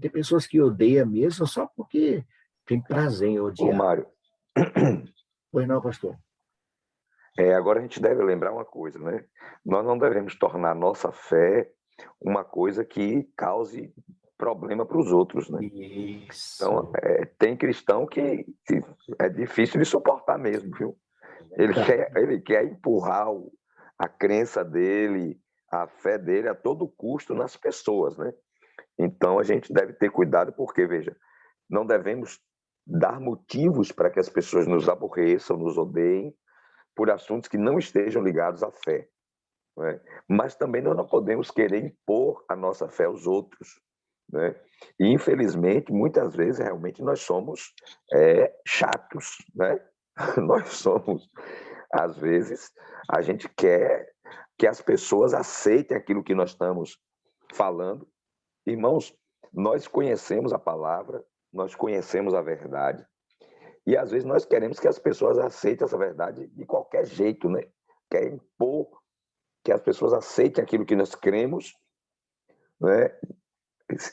Tem pessoas que odeiam mesmo só porque tem prazer em Ô, odiar. Mário, Pois não, pastor? agora a gente deve lembrar uma coisa, né? Nós não devemos tornar a nossa fé uma coisa que cause problema para os outros, né? Isso. Então, tem cristão que é difícil de suportar mesmo, viu? Ele quer empurrar a crença dele, a fé dele a todo custo nas pessoas, né? Então, a gente deve ter cuidado porque, veja, não devemos dar motivos para que as pessoas nos aborreçam, nos odeiem, por assuntos que não estejam ligados à fé. Né? Mas também nós não podemos querer impor a nossa fé aos outros. Né? E, infelizmente, muitas vezes, realmente, nós somos chatos. Né? Nós somos, às vezes, a gente quer que as pessoas aceitem aquilo que nós estamos falando. Irmãos, nós conhecemos a palavra, nós conhecemos a verdade, e às vezes nós queremos que as pessoas aceitem essa verdade de qualquer jeito, né? Quer impor que as pessoas aceitem aquilo que nós cremos, né?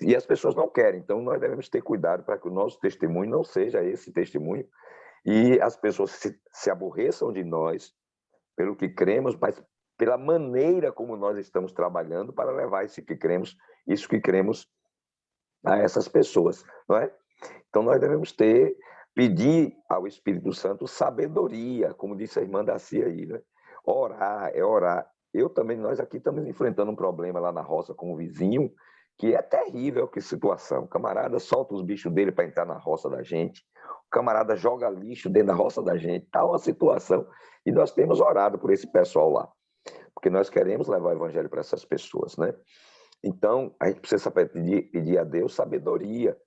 E as pessoas não querem. Então nós devemos ter cuidado para que o nosso testemunho não seja esse testemunho e as pessoas se aborreçam de nós pelo que cremos, mas pela maneira como nós estamos trabalhando para levar isso que cremos a essas pessoas, não é? Então nós devemos pedir ao Espírito Santo sabedoria, como disse a irmã Daci aí, né? Orar. Nós aqui estamos enfrentando um problema lá na roça com o vizinho, que é terrível, que situação. O camarada solta os bichos dele para entrar na roça da gente, o camarada joga lixo dentro da roça da gente, tá uma situação. E nós temos orado por esse pessoal lá, porque nós queremos levar o evangelho para essas pessoas, né? Então, a gente precisa pedir a Deus sabedoria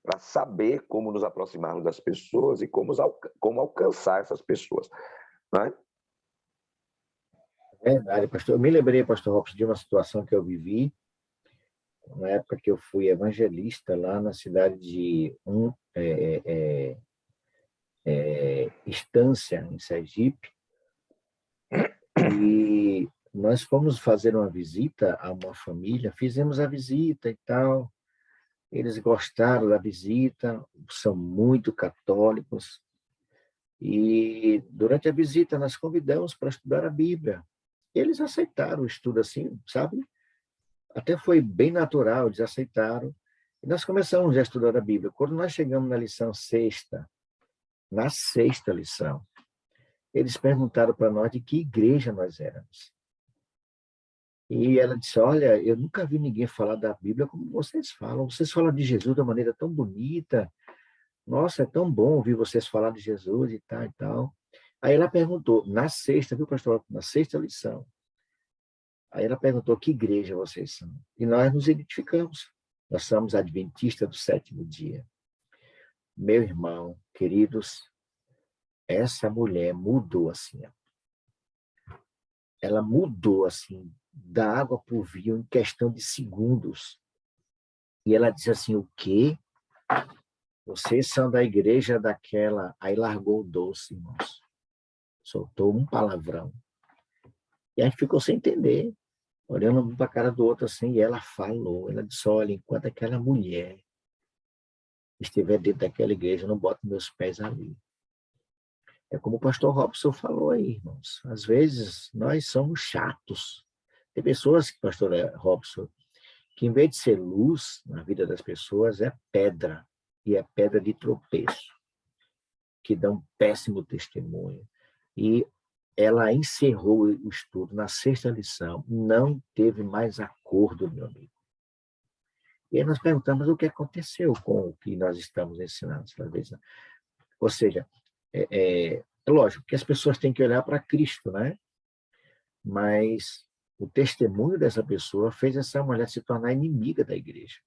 para saber como nos aproximarmos das pessoas e como alcançar essas pessoas. Não é? Verdade, pastor. Eu me lembrei, pastor Robson, de uma situação que eu vivi na época que eu fui evangelista lá na cidade de Estância, em Sergipe, e nós fomos fazer uma visita a uma família, fizemos a visita e tal, eles gostaram da visita, são muito católicos, e durante a visita nós convidamos para estudar a Bíblia. Eles aceitaram o estudo assim, sabe? Até foi bem natural, eles aceitaram. E nós começamos a estudar a Bíblia. Quando nós chegamos na lição 6ª, na 6ª lição, eles perguntaram para nós de que igreja nós éramos. E ela disse, olha, eu nunca vi ninguém falar da Bíblia como vocês falam. Vocês falam de Jesus de uma maneira tão bonita. Nossa, é tão bom ouvir vocês falar de Jesus e tal e tal. Aí ela perguntou, na 6ª, viu, pastor? Na 6ª lição. Aí ela perguntou, que igreja vocês são? E nós nos identificamos. Nós somos adventistas do 7º dia. Meu irmão, queridos, essa mulher mudou assim. ela mudou assim, da água para o vinho em questão de segundos. E ela disse assim, o quê? Vocês são da igreja daquela... Aí largou o doce, irmãos. Soltou um palavrão. E a gente ficou sem entender, olhando um para a cara do outro assim, e ela falou, ela disse, olha, enquanto aquela mulher estiver dentro daquela igreja, eu não boto meus pés ali. É como o pastor Robson falou aí, irmãos. Às vezes, nós somos chatos. Tem pessoas, pastor Robson, que em vez de ser luz na vida das pessoas, é pedra. E é pedra de tropeço, que dá um péssimo testemunho. E ela encerrou o estudo na 6ª lição, não teve mais acordo, meu amigo. E aí nós perguntamos o que aconteceu com o que nós estamos ensinando. Ou seja, é lógico que as pessoas têm que olhar para Cristo, né? Mas o testemunho dessa pessoa fez essa mulher se tornar inimiga da igreja.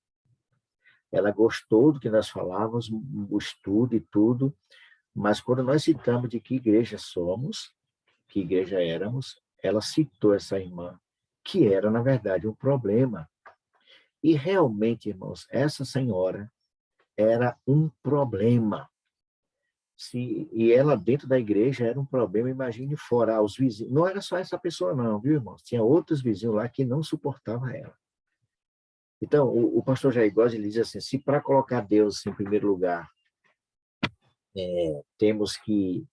Ela gostou do que nós falávamos, o estudo e tudo, mas quando nós citamos de que igreja somos, que igreja éramos, ela citou essa irmã, que era, na verdade, um problema. E realmente, irmãos, essa senhora era um problema. E ela dentro da igreja era um problema, imagine fora, os vizinhos. Não era só essa pessoa não, viu, irmãos? Tinha outros vizinhos lá que não suportavam ela. Então, o pastor Jair Góes, ele diz assim, se para colocar Deus em primeiro lugar, temos que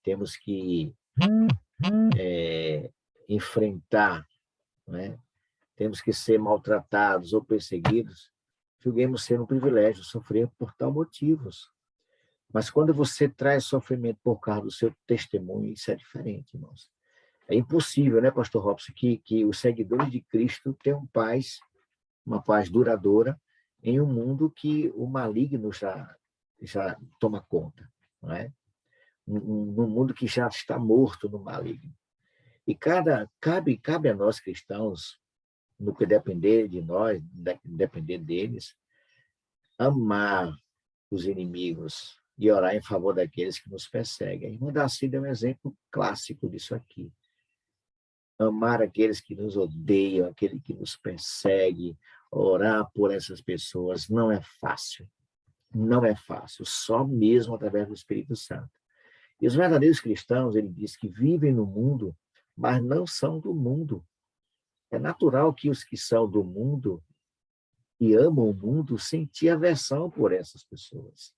enfrentar, né? Temos que ser maltratados ou perseguidos, julguemos ser um privilégio, sofrer por tal motivos. Mas quando você traz sofrimento por causa do seu testemunho, isso é diferente, irmãos. É impossível, né, pastor Robson, que os seguidores de Cristo tenham paz, uma paz duradoura, em um mundo que o maligno já toma conta, não é? Num mundo que já está morto no maligno. E cabe a nós cristãos, no que depender de nós, depender deles, amar os inimigos e orar em favor daqueles que nos perseguem. A irmã Darcy deu um exemplo clássico disso aqui. Amar aqueles que nos odeiam, aquele que nos persegue, orar por essas pessoas não é fácil. Não é fácil, só mesmo através do Espírito Santo. E os verdadeiros cristãos, ele diz que vivem no mundo, mas não são do mundo. É natural que os que são do mundo e amam o mundo sentir aversão por essas pessoas.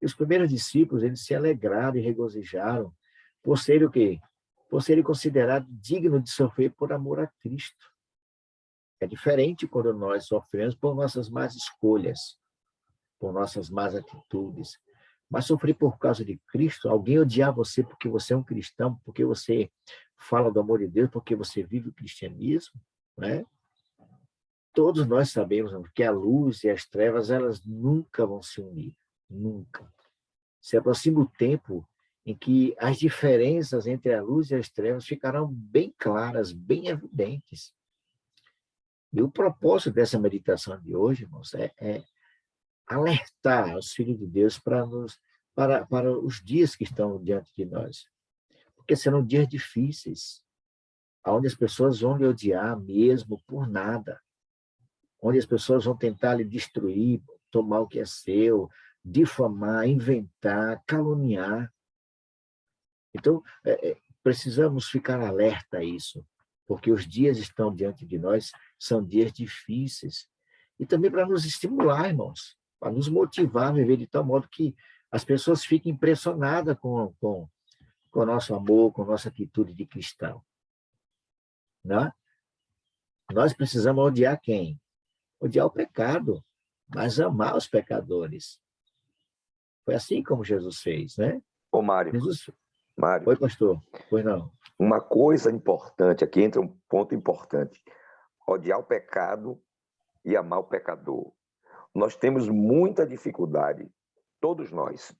E os primeiros discípulos, eles se alegraram e regozijaram por serem o quê? Por serem considerados dignos de sofrer por amor a Cristo. É diferente quando nós sofremos por nossas más escolhas, por nossas más atitudes. Mas sofrer por causa de Cristo, alguém odiar você porque você é um cristão, porque você fala do amor de Deus, porque você vive o cristianismo, né? Todos nós sabemos que a luz e as trevas, elas nunca vão se unir, nunca. Se aproxima o tempo em que as diferenças entre a luz e as trevas ficarão bem claras, bem evidentes. E o propósito dessa meditação de hoje, irmãos, é alertar os filhos de Deus para os dias que estão diante de nós. Porque serão dias difíceis, onde as pessoas vão lhe odiar mesmo por nada, onde as pessoas vão tentar lhe destruir, tomar o que é seu, difamar, inventar, caluniar. Então, precisamos ficar alerta a isso, porque os dias estão diante de nós, são dias difíceis. E também para nos estimular, irmãos, para nos motivar a viver de tal modo que as pessoas fiquem impressionadas com o nosso amor, com a nossa atitude de cristão. Né? Nós precisamos odiar quem? Odiar o pecado, mas amar os pecadores. Foi assim como Jesus fez, né? Ô, Mário. Mário. Oi, pastor. Pois não. Uma coisa importante, aqui entra um ponto importante. Odiar o pecado e amar o pecador. Nós temos muita dificuldade, todos nós,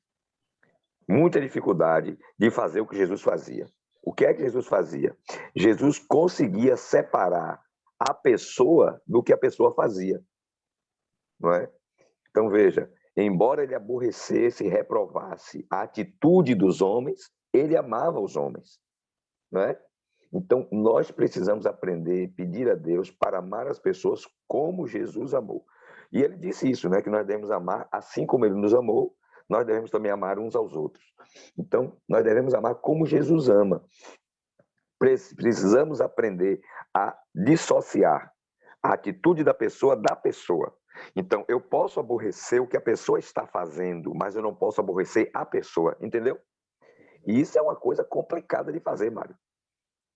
muita dificuldade de fazer o que Jesus fazia. O que é que Jesus fazia? Jesus conseguia separar a pessoa do que a pessoa fazia. Não é? Então, veja, embora ele aborrecesse e reprovasse a atitude dos homens, ele amava os homens. Não é? Então, nós precisamos aprender, pedir a Deus para amar as pessoas como Jesus amou. E ele disse isso, né? Que nós devemos amar assim como ele nos amou, nós devemos também amar uns aos outros. Então, nós devemos amar como Jesus ama. Precisamos aprender a dissociar a atitude da pessoa. Então, eu posso aborrecer o que a pessoa está fazendo, mas eu não posso aborrecer a pessoa, entendeu? E isso é uma coisa complicada de fazer, Mário.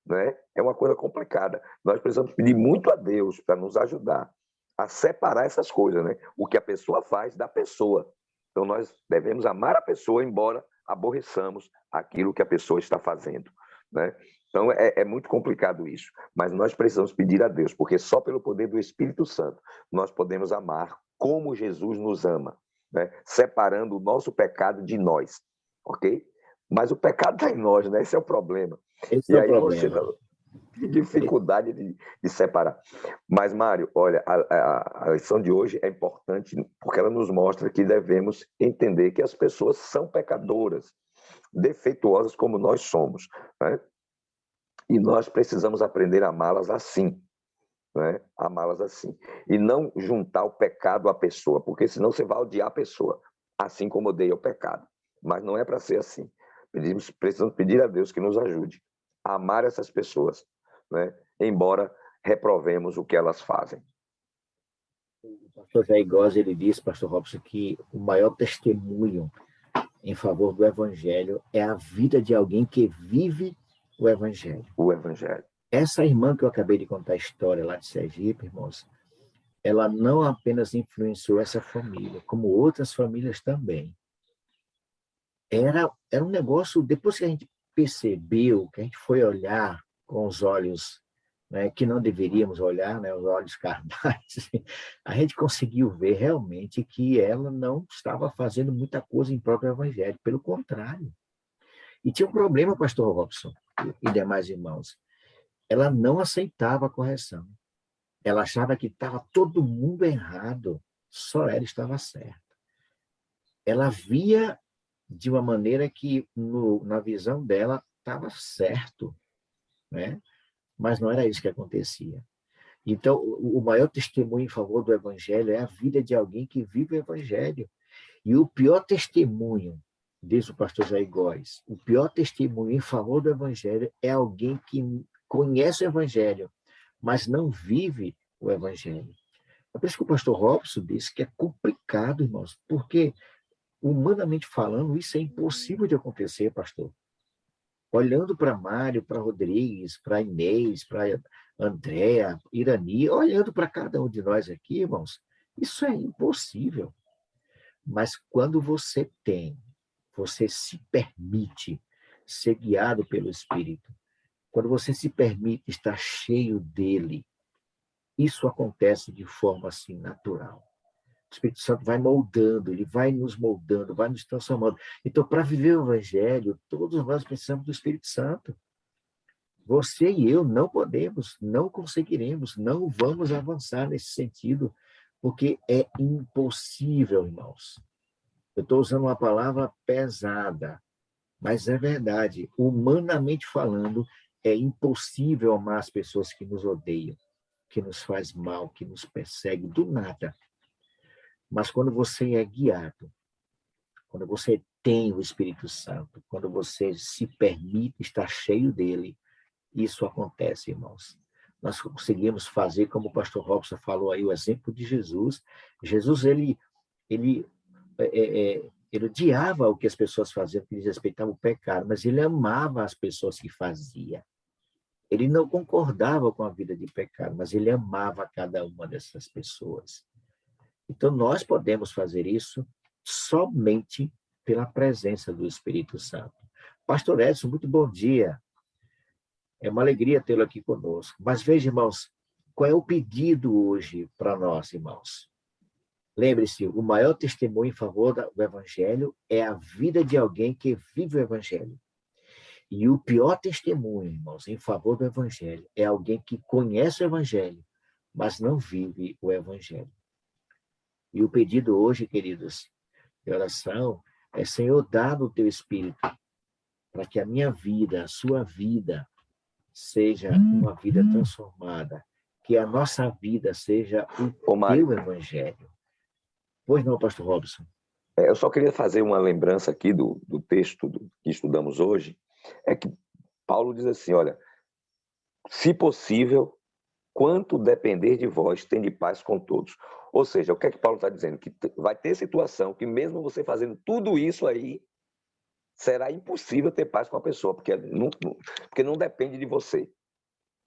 Né? É uma coisa complicada. Nós precisamos pedir muito a Deus para nos ajudar a separar essas coisas, né? O que a pessoa faz da pessoa. Então, nós devemos amar a pessoa, embora aborreçamos aquilo que a pessoa está fazendo, né? Então, é muito complicado isso. Mas nós precisamos pedir a Deus, porque só pelo poder do Espírito Santo nós podemos amar como Jesus nos ama, né? Separando o nosso pecado de nós, ok? Mas o pecado está em nós, né? Esse é o problema. Esse E é o aí você problema. tem dificuldade de separar. Mas, Mário, olha, a lição de hoje é importante porque ela nos mostra que devemos entender que as pessoas são pecadoras, defeituosas como nós somos, né? E nós precisamos aprender a amá-las assim, né? Amá-las assim. E não juntar o pecado à pessoa, porque senão você vai odiar a pessoa, assim como odeia o pecado. Mas não é para ser assim. Precisamos pedir a Deus que nos ajude a amar essas pessoas, né? Embora reprovemos o que elas fazem. O pastor Jair Góes, ele disse, pastor Robson, que o maior testemunho em favor do evangelho é a vida de alguém que vive o evangelho. O evangelho. Essa irmã que eu acabei de contar a história lá de Sergipe, irmãos, ela não apenas influenciou essa família, como outras famílias também. Era um negócio, depois que a gente percebeu, que a gente foi olhar com os olhos, né, que não deveríamos olhar, né, os olhos carnais, a gente conseguiu ver realmente que ela não estava fazendo muita coisa em próprio evangelho, pelo contrário. E tinha um problema, pastor Robson e demais irmãos. Ela não aceitava a correção. Ela achava que estava todo mundo errado, só ela estava certa. Ela via de uma maneira que, na visão dela, estava certo, né? Mas não era isso que acontecia. Então, o maior testemunho em favor do evangelho é a vida de alguém que vive o evangelho. E o pior testemunho, diz o pastor Jair Góes, o pior testemunho em favor do evangelho é alguém que conhece o evangelho, mas não vive o evangelho. É por isso que o pastor Robson disse que é complicado, irmãos, porque, humanamente falando, isso é impossível de acontecer, pastor. Olhando para Mário, para Rodrigues, para Inês, para Andréa, Irani, olhando para cada um de nós aqui, irmãos, isso é impossível. Mas quando você se permite ser guiado pelo Espírito, quando você se permite estar cheio dele, isso acontece de forma assim natural. O Espírito Santo vai moldando, ele vai nos moldando, vai nos transformando. Então, para viver o evangelho, todos nós precisamos do Espírito Santo. Você e eu não podemos, não conseguiremos, não vamos avançar nesse sentido, porque é impossível, irmãos. Eu estou usando uma palavra pesada, mas é verdade. Humanamente falando, é impossível amar as pessoas que nos odeiam, que nos faz mal, que nos perseguem do nada. Mas quando você é guiado, quando você tem o Espírito Santo, quando você se permite estar cheio dele, isso acontece, irmãos. Nós conseguimos fazer, como o pastor Robson falou aí, o exemplo de Jesus. Jesus, ele odiava o que as pessoas faziam, porque eles respeitavam o pecado, mas ele amava as pessoas que faziam. Ele não concordava com a vida de pecado, mas ele amava cada uma dessas pessoas. Então, nós podemos fazer isso somente pela presença do Espírito Santo. Pastor Edson, muito bom dia. É uma alegria tê-lo aqui conosco. Mas veja, irmãos, qual é o pedido hoje para nós, irmãos? Lembre-se, o maior testemunho em favor do Evangelho é a vida de alguém que vive o Evangelho. E o pior testemunho, irmãos, em favor do Evangelho é alguém que conhece o Evangelho, mas não vive o Evangelho. E o pedido hoje, queridos, de oração, é: Senhor, dá no teu Espírito, para que a minha vida, a sua vida, seja uma vida transformada, que a nossa vida seja o Mário, teu evangelho. Pois não, pastor Robson? eu só queria fazer uma lembrança aqui do texto que estudamos hoje, é que Paulo diz assim, olha, se possível, quanto depender de vós, tende paz com todos. Ou seja, o que é que Paulo está dizendo? Que vai ter situação que mesmo você fazendo tudo isso aí, será impossível ter paz com a pessoa, porque não depende de você.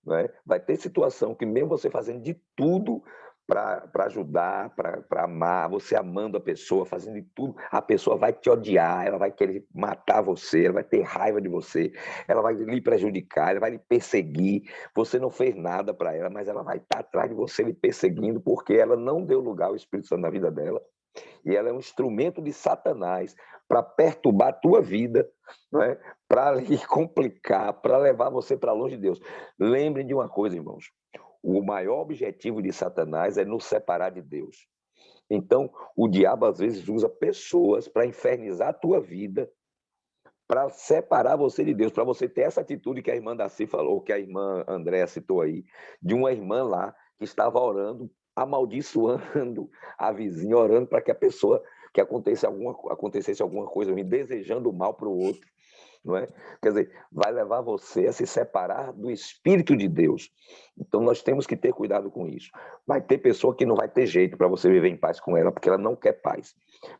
Não é? Vai ter situação que mesmo você fazendo de tudo para ajudar, para amar, você amando a pessoa, fazendo de tudo, a pessoa vai te odiar, ela vai querer matar você, ela vai ter raiva de você, ela vai lhe prejudicar, ela vai lhe perseguir. Você não fez nada para ela, mas ela vai estar atrás de você lhe perseguindo, porque ela não deu lugar ao Espírito Santo na vida dela. E ela é um instrumento de Satanás para perturbar a tua vida, não é? Para lhe complicar, para levar você para longe de Deus. Lembrem de uma coisa, irmãos. O maior objetivo de Satanás é nos separar de Deus. Então, o diabo às vezes usa pessoas para infernizar a tua vida, para separar você de Deus, para você ter essa atitude que a irmã Daci falou, que a irmã Andréa citou aí, de uma irmã lá que estava orando, amaldiçoando a vizinha, orando para que a pessoa, que acontecesse alguma coisa, desejando o mal para o outro. Não é? Quer dizer, vai levar você a se separar do Espírito de Deus. Então, nós temos que ter cuidado com isso. Vai ter pessoa que não vai ter jeito para você viver em paz com ela, porque ela não quer paz.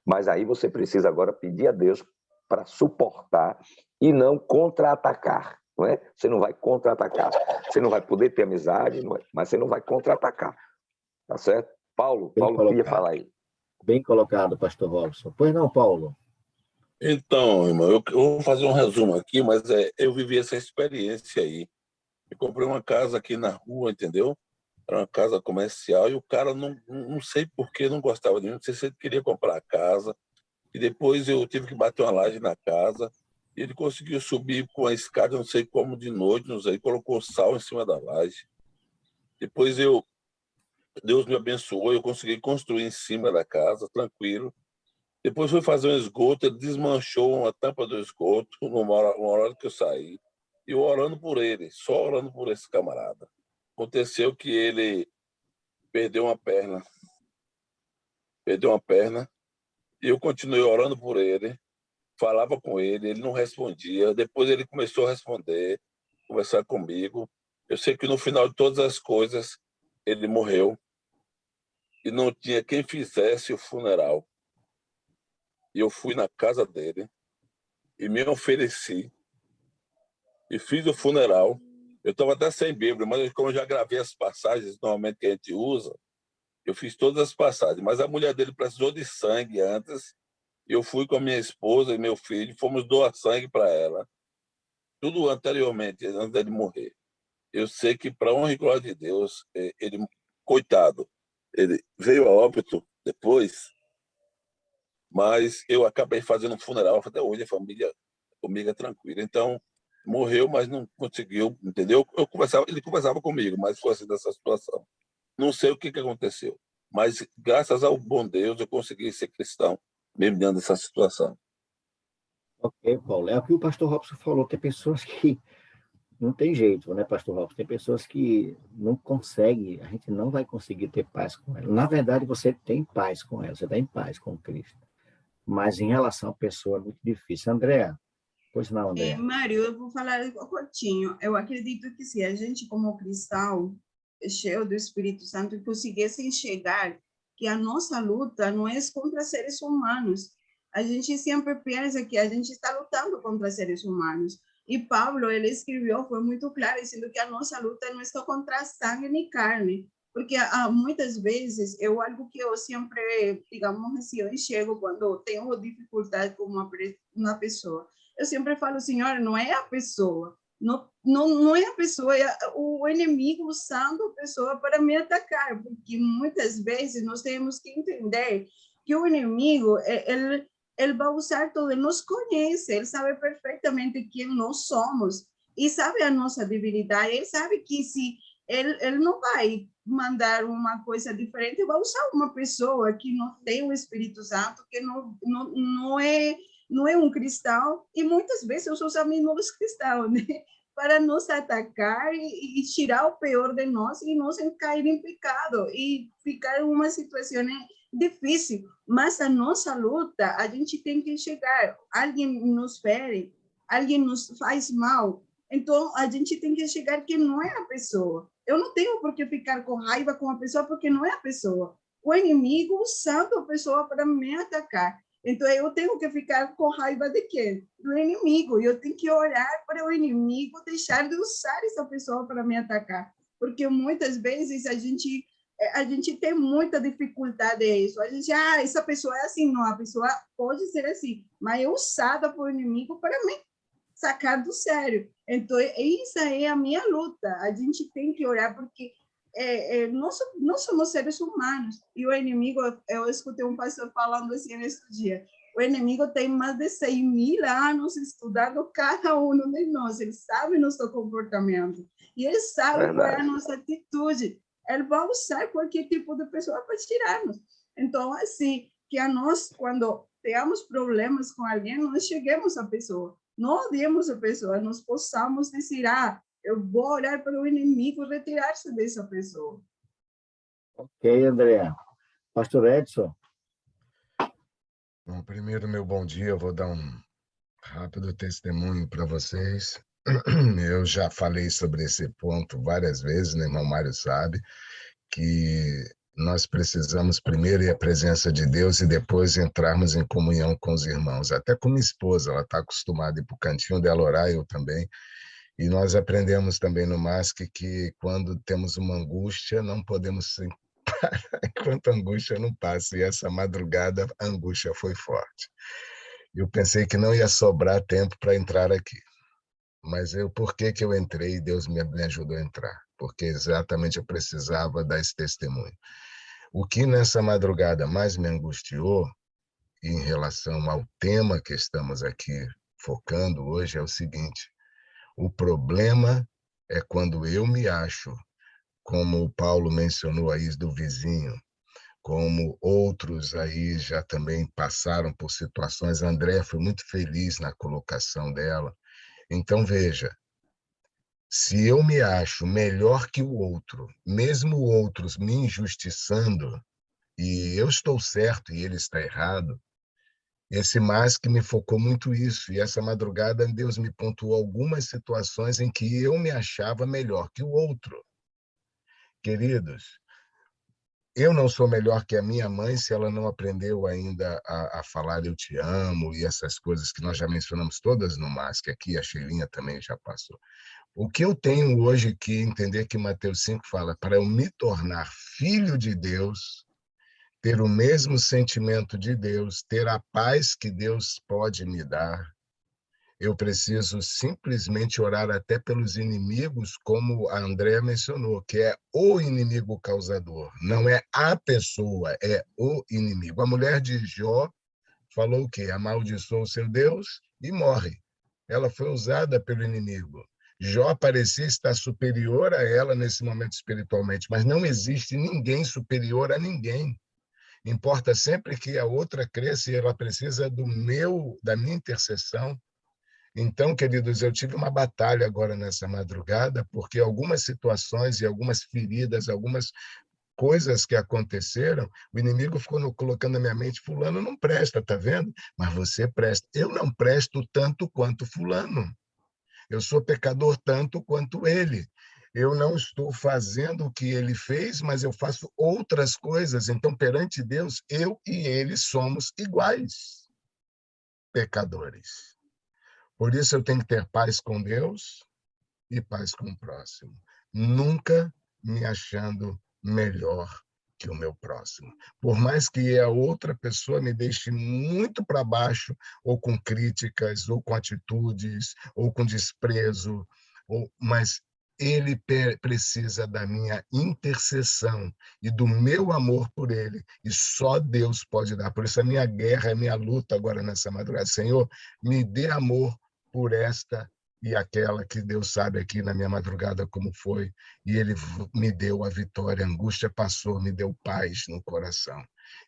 Mas aí você precisa agora pedir a Deus para suportar e não contra-atacar. Não é? Você não vai contra-atacar. Você não vai poder ter amizade, não é? Mas você não vai contra-atacar. Tá certo? Paulo queria falar aí. Bem colocado, pastor Robson. Pois não, Paulo? Então, irmão, eu vou fazer um resumo aqui, mas eu vivi essa experiência aí. Eu comprei uma casa aqui na rua, entendeu? Era uma casa comercial e o cara não sei por que não gostava de mim, não sei se ele queria comprar a casa. E depois eu tive que bater uma laje na casa e ele conseguiu subir com a escada, não sei como, de noite, não sei, colocou sal em cima da laje. Depois Deus me abençoou, eu consegui construir em cima da casa, tranquilo. Depois fui fazer um esgoto, ele desmanchou uma tampa do esgoto uma hora que eu saí. E eu orando por ele, só orando por esse camarada. Aconteceu que ele perdeu uma perna. E eu continuei orando por ele, falava com ele não respondia. Depois ele começou a responder, conversar comigo. Eu sei que no final de todas as coisas, ele morreu. E não tinha quem fizesse o funeral. E eu fui na casa dele e me ofereci e fiz o funeral. Eu estava até sem Bíblia, mas como eu já gravei as passagens normalmente que a gente usa, eu fiz todas as passagens. Mas a mulher dele precisou de sangue antes. Eu fui com a minha esposa e meu filho, fomos doar sangue para ela. Tudo anteriormente, antes dele morrer. Eu sei que, para honra e glória de Deus, ele, coitado, ele veio a óbito depois, mas eu acabei fazendo um funeral. Até hoje a família comigo é tranquila. Então, morreu, mas não conseguiu, entendeu? Ele conversava comigo, mas foi assim dessa situação. Não sei o que aconteceu, mas graças ao bom Deus eu consegui ser cristão, mesmo dentro dessa situação. Ok, Paulo. É o que o pastor Robson falou. Tem pessoas que não tem jeito, né, pastor Robson? Tem pessoas que não conseguem, a gente não vai conseguir ter paz com elas. Na verdade, você tem paz com elas, você está em paz com Cristo. Mas em relação à pessoa é muito difícil. Andréa, pois não, Andréa? Mário, eu vou falar curtinho. Eu acredito que se a gente, como cristão, cheio do Espírito Santo, conseguisse enxergar que a nossa luta não é contra seres humanos. A gente sempre pensa que a gente está lutando contra seres humanos. E Paulo, ele escreveu, foi muito claro, dizendo que a nossa luta não é contra sangue nem carne, porque muitas vezes algo que eu sempre, digamos assim, eu enxergo quando tenho dificuldade com uma pessoa. Eu sempre falo, Senhor, não é a pessoa, não é a pessoa, é o inimigo usando a pessoa para me atacar, porque muitas vezes nós temos que entender que o inimigo, ele vai usar tudo, ele nos conhece, ele sabe perfeitamente quem nós somos, e sabe a nossa debilidade, ele sabe que se ele não vai mandar uma coisa diferente, vai usar uma pessoa que não tem o Espírito Santo, que não é um cristão, e muitas vezes eu sou amigos cristãos, né? para nos atacar e tirar o pior de nós e nos cair em pecado e ficar em uma situação difícil. Mas a nossa luta, a gente tem que chegar. Alguém nos fere, alguém nos faz mal. Então, a gente tem que chegar que não é a pessoa. Eu não tenho por que ficar com raiva com a pessoa, porque não é a pessoa. O inimigo usando a pessoa para me atacar. Então, eu tenho que ficar com raiva de quem? Do inimigo. Eu tenho que orar para o inimigo deixar de usar essa pessoa para me atacar. Porque muitas vezes a gente tem muita dificuldade nisso. A gente, essa pessoa é assim. Não, a pessoa pode ser assim, mas é usada por inimigo para me sacar do sério. Então, essa é a minha luta. A gente tem que orar, porque nós somos seres humanos. E o inimigo, eu escutei um pastor falando assim nesse dia, o inimigo tem mais de 100.000 anos estudando cada um de nós. Ele sabe nosso comportamento. E ele sabe qual é a nossa atitude. Ele vai usar qualquer tipo de pessoa para tirar-nos. Então, assim, que a nós, quando temos problemas com alguém, nós cheguemos à pessoa. Não odiemos a pessoa, nós possamos dizer, eu vou orar para o inimigo retirar-se dessa pessoa. Ok, Andréa. Pastor Edson. Bom, primeiro, meu bom dia. Eu vou dar um rápido testemunho para vocês. Eu já falei sobre esse ponto várias vezes, né? Irmão Mário sabe, que nós precisamos primeiro ir à presença de Deus e depois entrarmos em comunhão com os irmãos. Até com minha esposa, ela está acostumada a ir para o cantinho dela orar, eu também. E nós aprendemos também no MASC que quando temos uma angústia, não podemos enquanto a angústia não passa. E essa madrugada a angústia foi forte. Eu pensei que não ia sobrar tempo para entrar aqui. Mas por que eu entrei e Deus me ajudou a entrar? Porque exatamente eu precisava dar esse testemunho. O que nessa madrugada mais me angustiou, em relação ao tema que estamos aqui focando hoje, é o seguinte: o problema é quando eu me acho, como o Paulo mencionou aí do vizinho, como outros aí já também passaram por situações. A Andréa foi muito feliz na colocação dela. Então, veja, se eu me acho melhor que o outro, mesmo outros me injustiçando, e eu estou certo e ele está errado, esse MASC me focou muito isso. E essa madrugada Deus me pontuou algumas situações em que eu me achava melhor que o outro. Queridos, eu não sou melhor que a minha mãe se ela não aprendeu ainda a falar eu te amo e essas coisas que nós já mencionamos todas no MASC aqui, a Sheilinha também já passou. O que eu tenho hoje que entender que Mateus 5 fala, para eu me tornar filho de Deus, ter o mesmo sentimento de Deus, ter a paz que Deus pode me dar, eu preciso simplesmente orar até pelos inimigos, como a Andréa mencionou, que é o inimigo causador. Não é a pessoa, é o inimigo. A mulher de Jó falou o quê? Amaldiçoou o seu Deus e morre. Ela foi usada pelo inimigo. Jó parecia estar superior a ela nesse momento espiritualmente, mas não existe ninguém superior a ninguém. Importa sempre que a outra cresça e ela precisa da minha intercessão. Então, queridos, eu tive uma batalha agora nessa madrugada, porque algumas situações e algumas feridas, algumas coisas que aconteceram, o inimigo ficou colocando na minha mente, fulano não presta, tá vendo? Mas você presta. Eu não presto tanto quanto fulano. Eu sou pecador tanto quanto ele. Eu não estou fazendo o que ele fez, mas eu faço outras coisas. Então, perante Deus, eu e ele somos iguais, pecadores. Por isso eu tenho que ter paz com Deus e paz com o próximo. Nunca me achando melhor que o meu próximo. Por mais que a outra pessoa me deixe muito para baixo, ou com críticas, ou com atitudes, ou com desprezo, mas ele precisa da minha intercessão e do meu amor por ele, e só Deus pode dar. Por isso a minha guerra, a minha luta agora nessa madrugada. Senhor, me dê amor por esta e aquela, que Deus sabe aqui na minha madrugada como foi, e ele me deu a vitória, a angústia passou, me deu paz no coração.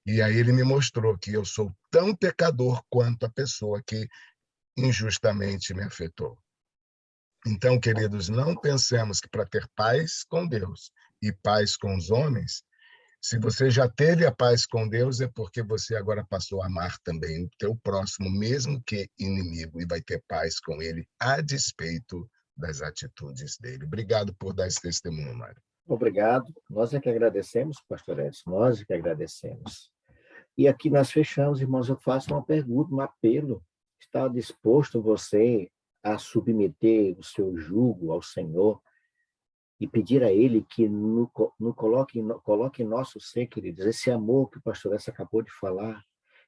E aí ele me mostrou que eu sou tão pecador quanto a pessoa que injustamente me afetou. Então, queridos, não pensemos que para ter paz com Deus e paz com os homens, se você já teve a paz com Deus, é porque você agora passou a amar também o teu próximo, mesmo que inimigo, e vai ter paz com ele, a despeito das atitudes dele. Obrigado por dar esse testemunho, Mário. Obrigado. Nós é que agradecemos, pastor Edson, nós é que agradecemos. E aqui nós fechamos, irmãos, eu faço uma pergunta, um apelo. Está disposto você a submeter o seu jugo ao Senhor e pedir a Ele que coloque em nosso ser, queridos, esse amor que o pastor Edson acabou de falar,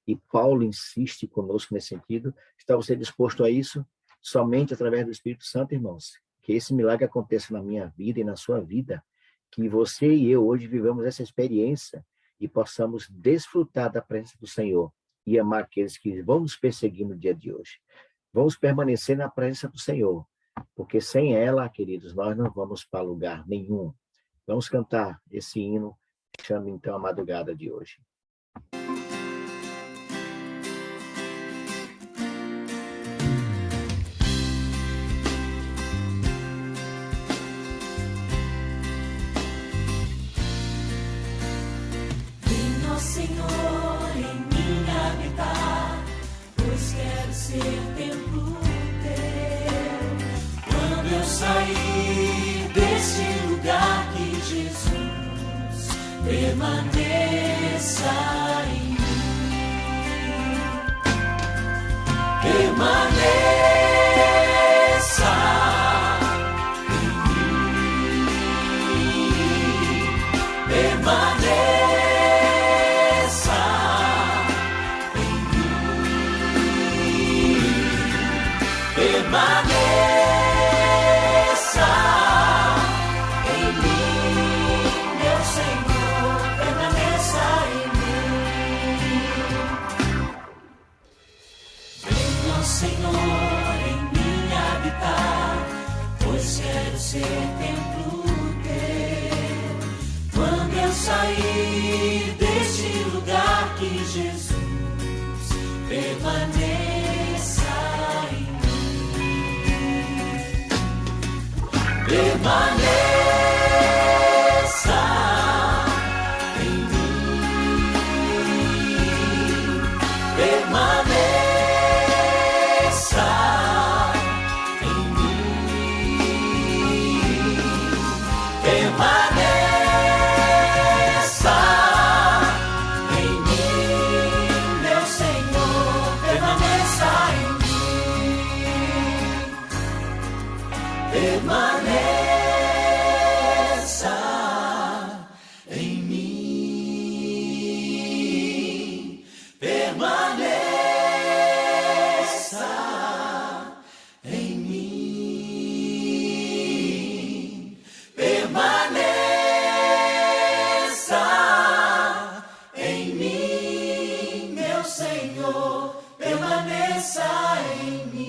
e Paulo insiste conosco nesse sentido. Está você disposto a isso? Somente através do Espírito Santo, irmãos. Que esse milagre aconteça na minha vida e na sua vida. Que você e eu hoje vivamos essa experiência e possamos desfrutar da presença do Senhor e amar aqueles que vão nos perseguir no dia de hoje. Vamos permanecer na presença do Senhor, porque sem ela, queridos, nós não vamos para lugar nenhum. Vamos cantar esse hino, fechando então a madrugada de hoje. Senhor, em mim habitar, pois quero ser templo teu. Quando eu sair deste lugar, que Jesus permaneça em mim. Permaneça em mim. Permaneça. Permaneça em mim, meu Senhor, permaneça em mim. Venha, Senhor, em mim habitar, pois quero ser templo teu. Quando eu sair deste lugar, que Jesus permaneça. Permaneça em mim, permaneça em mim, permaneça em mim, meu Senhor, permaneça em mim, permaneça.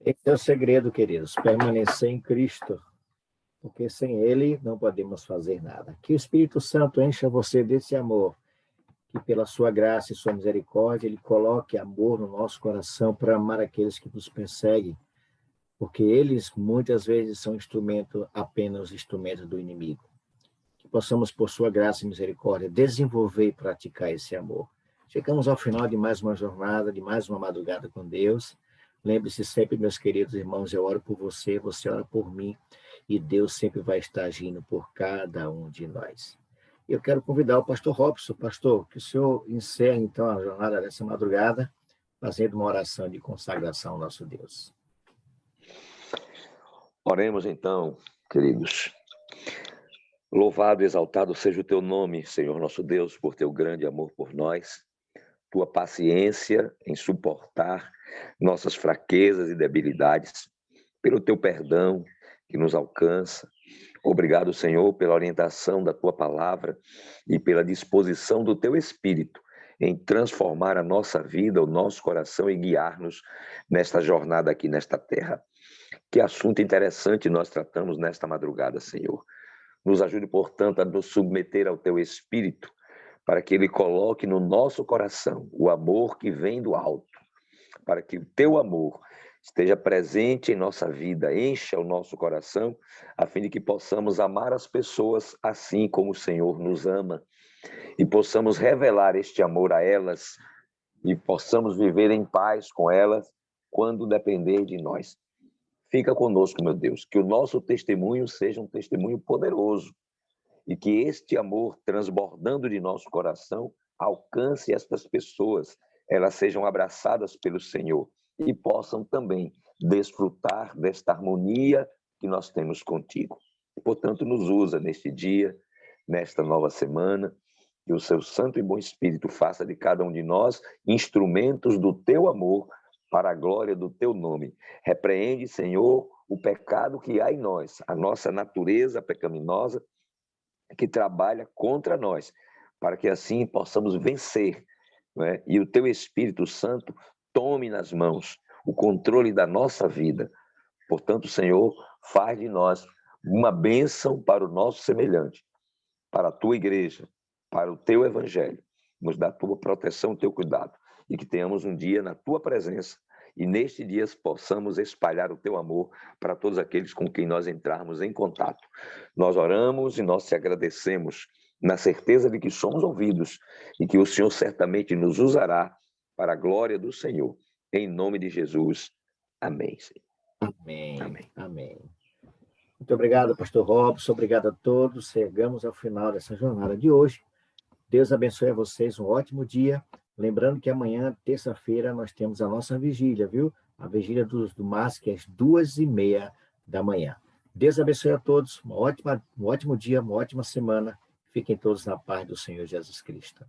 Esse é o segredo, queridos, permanecer em Cristo, porque sem Ele não podemos fazer nada. Que o Espírito Santo encha você desse amor, que pela sua graça e sua misericórdia, Ele coloque amor no nosso coração para amar aqueles que nos perseguem, porque eles muitas vezes são apenas instrumentos do inimigo. Que possamos, por sua graça e misericórdia, desenvolver e praticar esse amor. Chegamos ao final de mais uma jornada, de mais uma madrugada com Deus. Lembre-se sempre, meus queridos irmãos, eu oro por você, você ora por mim, e Deus sempre vai estar agindo por cada um de nós. Eu quero convidar o pastor Robson. Pastor, que o senhor encerre, então, a jornada dessa madrugada, fazendo uma oração de consagração ao nosso Deus. Oremos, então, queridos. Louvado e exaltado seja o teu nome, Senhor nosso Deus, por teu grande amor por nós, tua paciência em suportar nossas fraquezas e debilidades, pelo teu perdão que nos alcança. Obrigado, Senhor, pela orientação da tua palavra e pela disposição do teu Espírito em transformar a nossa vida, o nosso coração e guiar-nos nesta jornada aqui nesta terra. Que assunto interessante nós tratamos nesta madrugada, Senhor. Nos ajude, portanto, a nos submeter ao teu Espírito, para que Ele coloque no nosso coração o amor que vem do alto, para que o Teu amor esteja presente em nossa vida, encha o nosso coração, a fim de que possamos amar as pessoas assim como o Senhor nos ama, e possamos revelar este amor a elas, e possamos viver em paz com elas, quando depender de nós. Fica conosco, meu Deus, que o nosso testemunho seja um testemunho poderoso, e que este amor transbordando de nosso coração alcance estas pessoas, elas sejam abraçadas pelo Senhor e possam também desfrutar desta harmonia que nós temos contigo. Portanto, nos usa neste dia, nesta nova semana, que o seu Santo e Bom Espírito faça de cada um de nós instrumentos do teu amor para a glória do teu nome. Repreende, Senhor, o pecado que há em nós, a nossa natureza pecaminosa que trabalha contra nós, para que assim possamos vencer, não é? E o teu Espírito Santo tome nas mãos o controle da nossa vida. Portanto, Senhor, faz de nós uma bênção para o nosso semelhante, para a tua igreja, para o teu evangelho. Nos dá a tua proteção, o teu cuidado, e que tenhamos um dia na tua presença, e neste dia possamos espalhar o teu amor para todos aqueles com quem nós entrarmos em contato. Nós oramos e nós te agradecemos, na certeza de que somos ouvidos e que o Senhor certamente nos usará para a glória do Senhor. Em nome de Jesus. Amém, Senhor. Amém. Amém. Amém. Muito obrigado, pastor Robson. Obrigado a todos. Chegamos ao final dessa jornada de hoje. Deus abençoe a vocês. Um ótimo dia. Lembrando que amanhã, terça-feira, nós temos a nossa vigília, viu? A vigília do MASC, às 2h30 da manhã. Deus abençoe a todos. Um ótimo dia, uma ótima semana. Fiquem todos na paz do Senhor Jesus Cristo.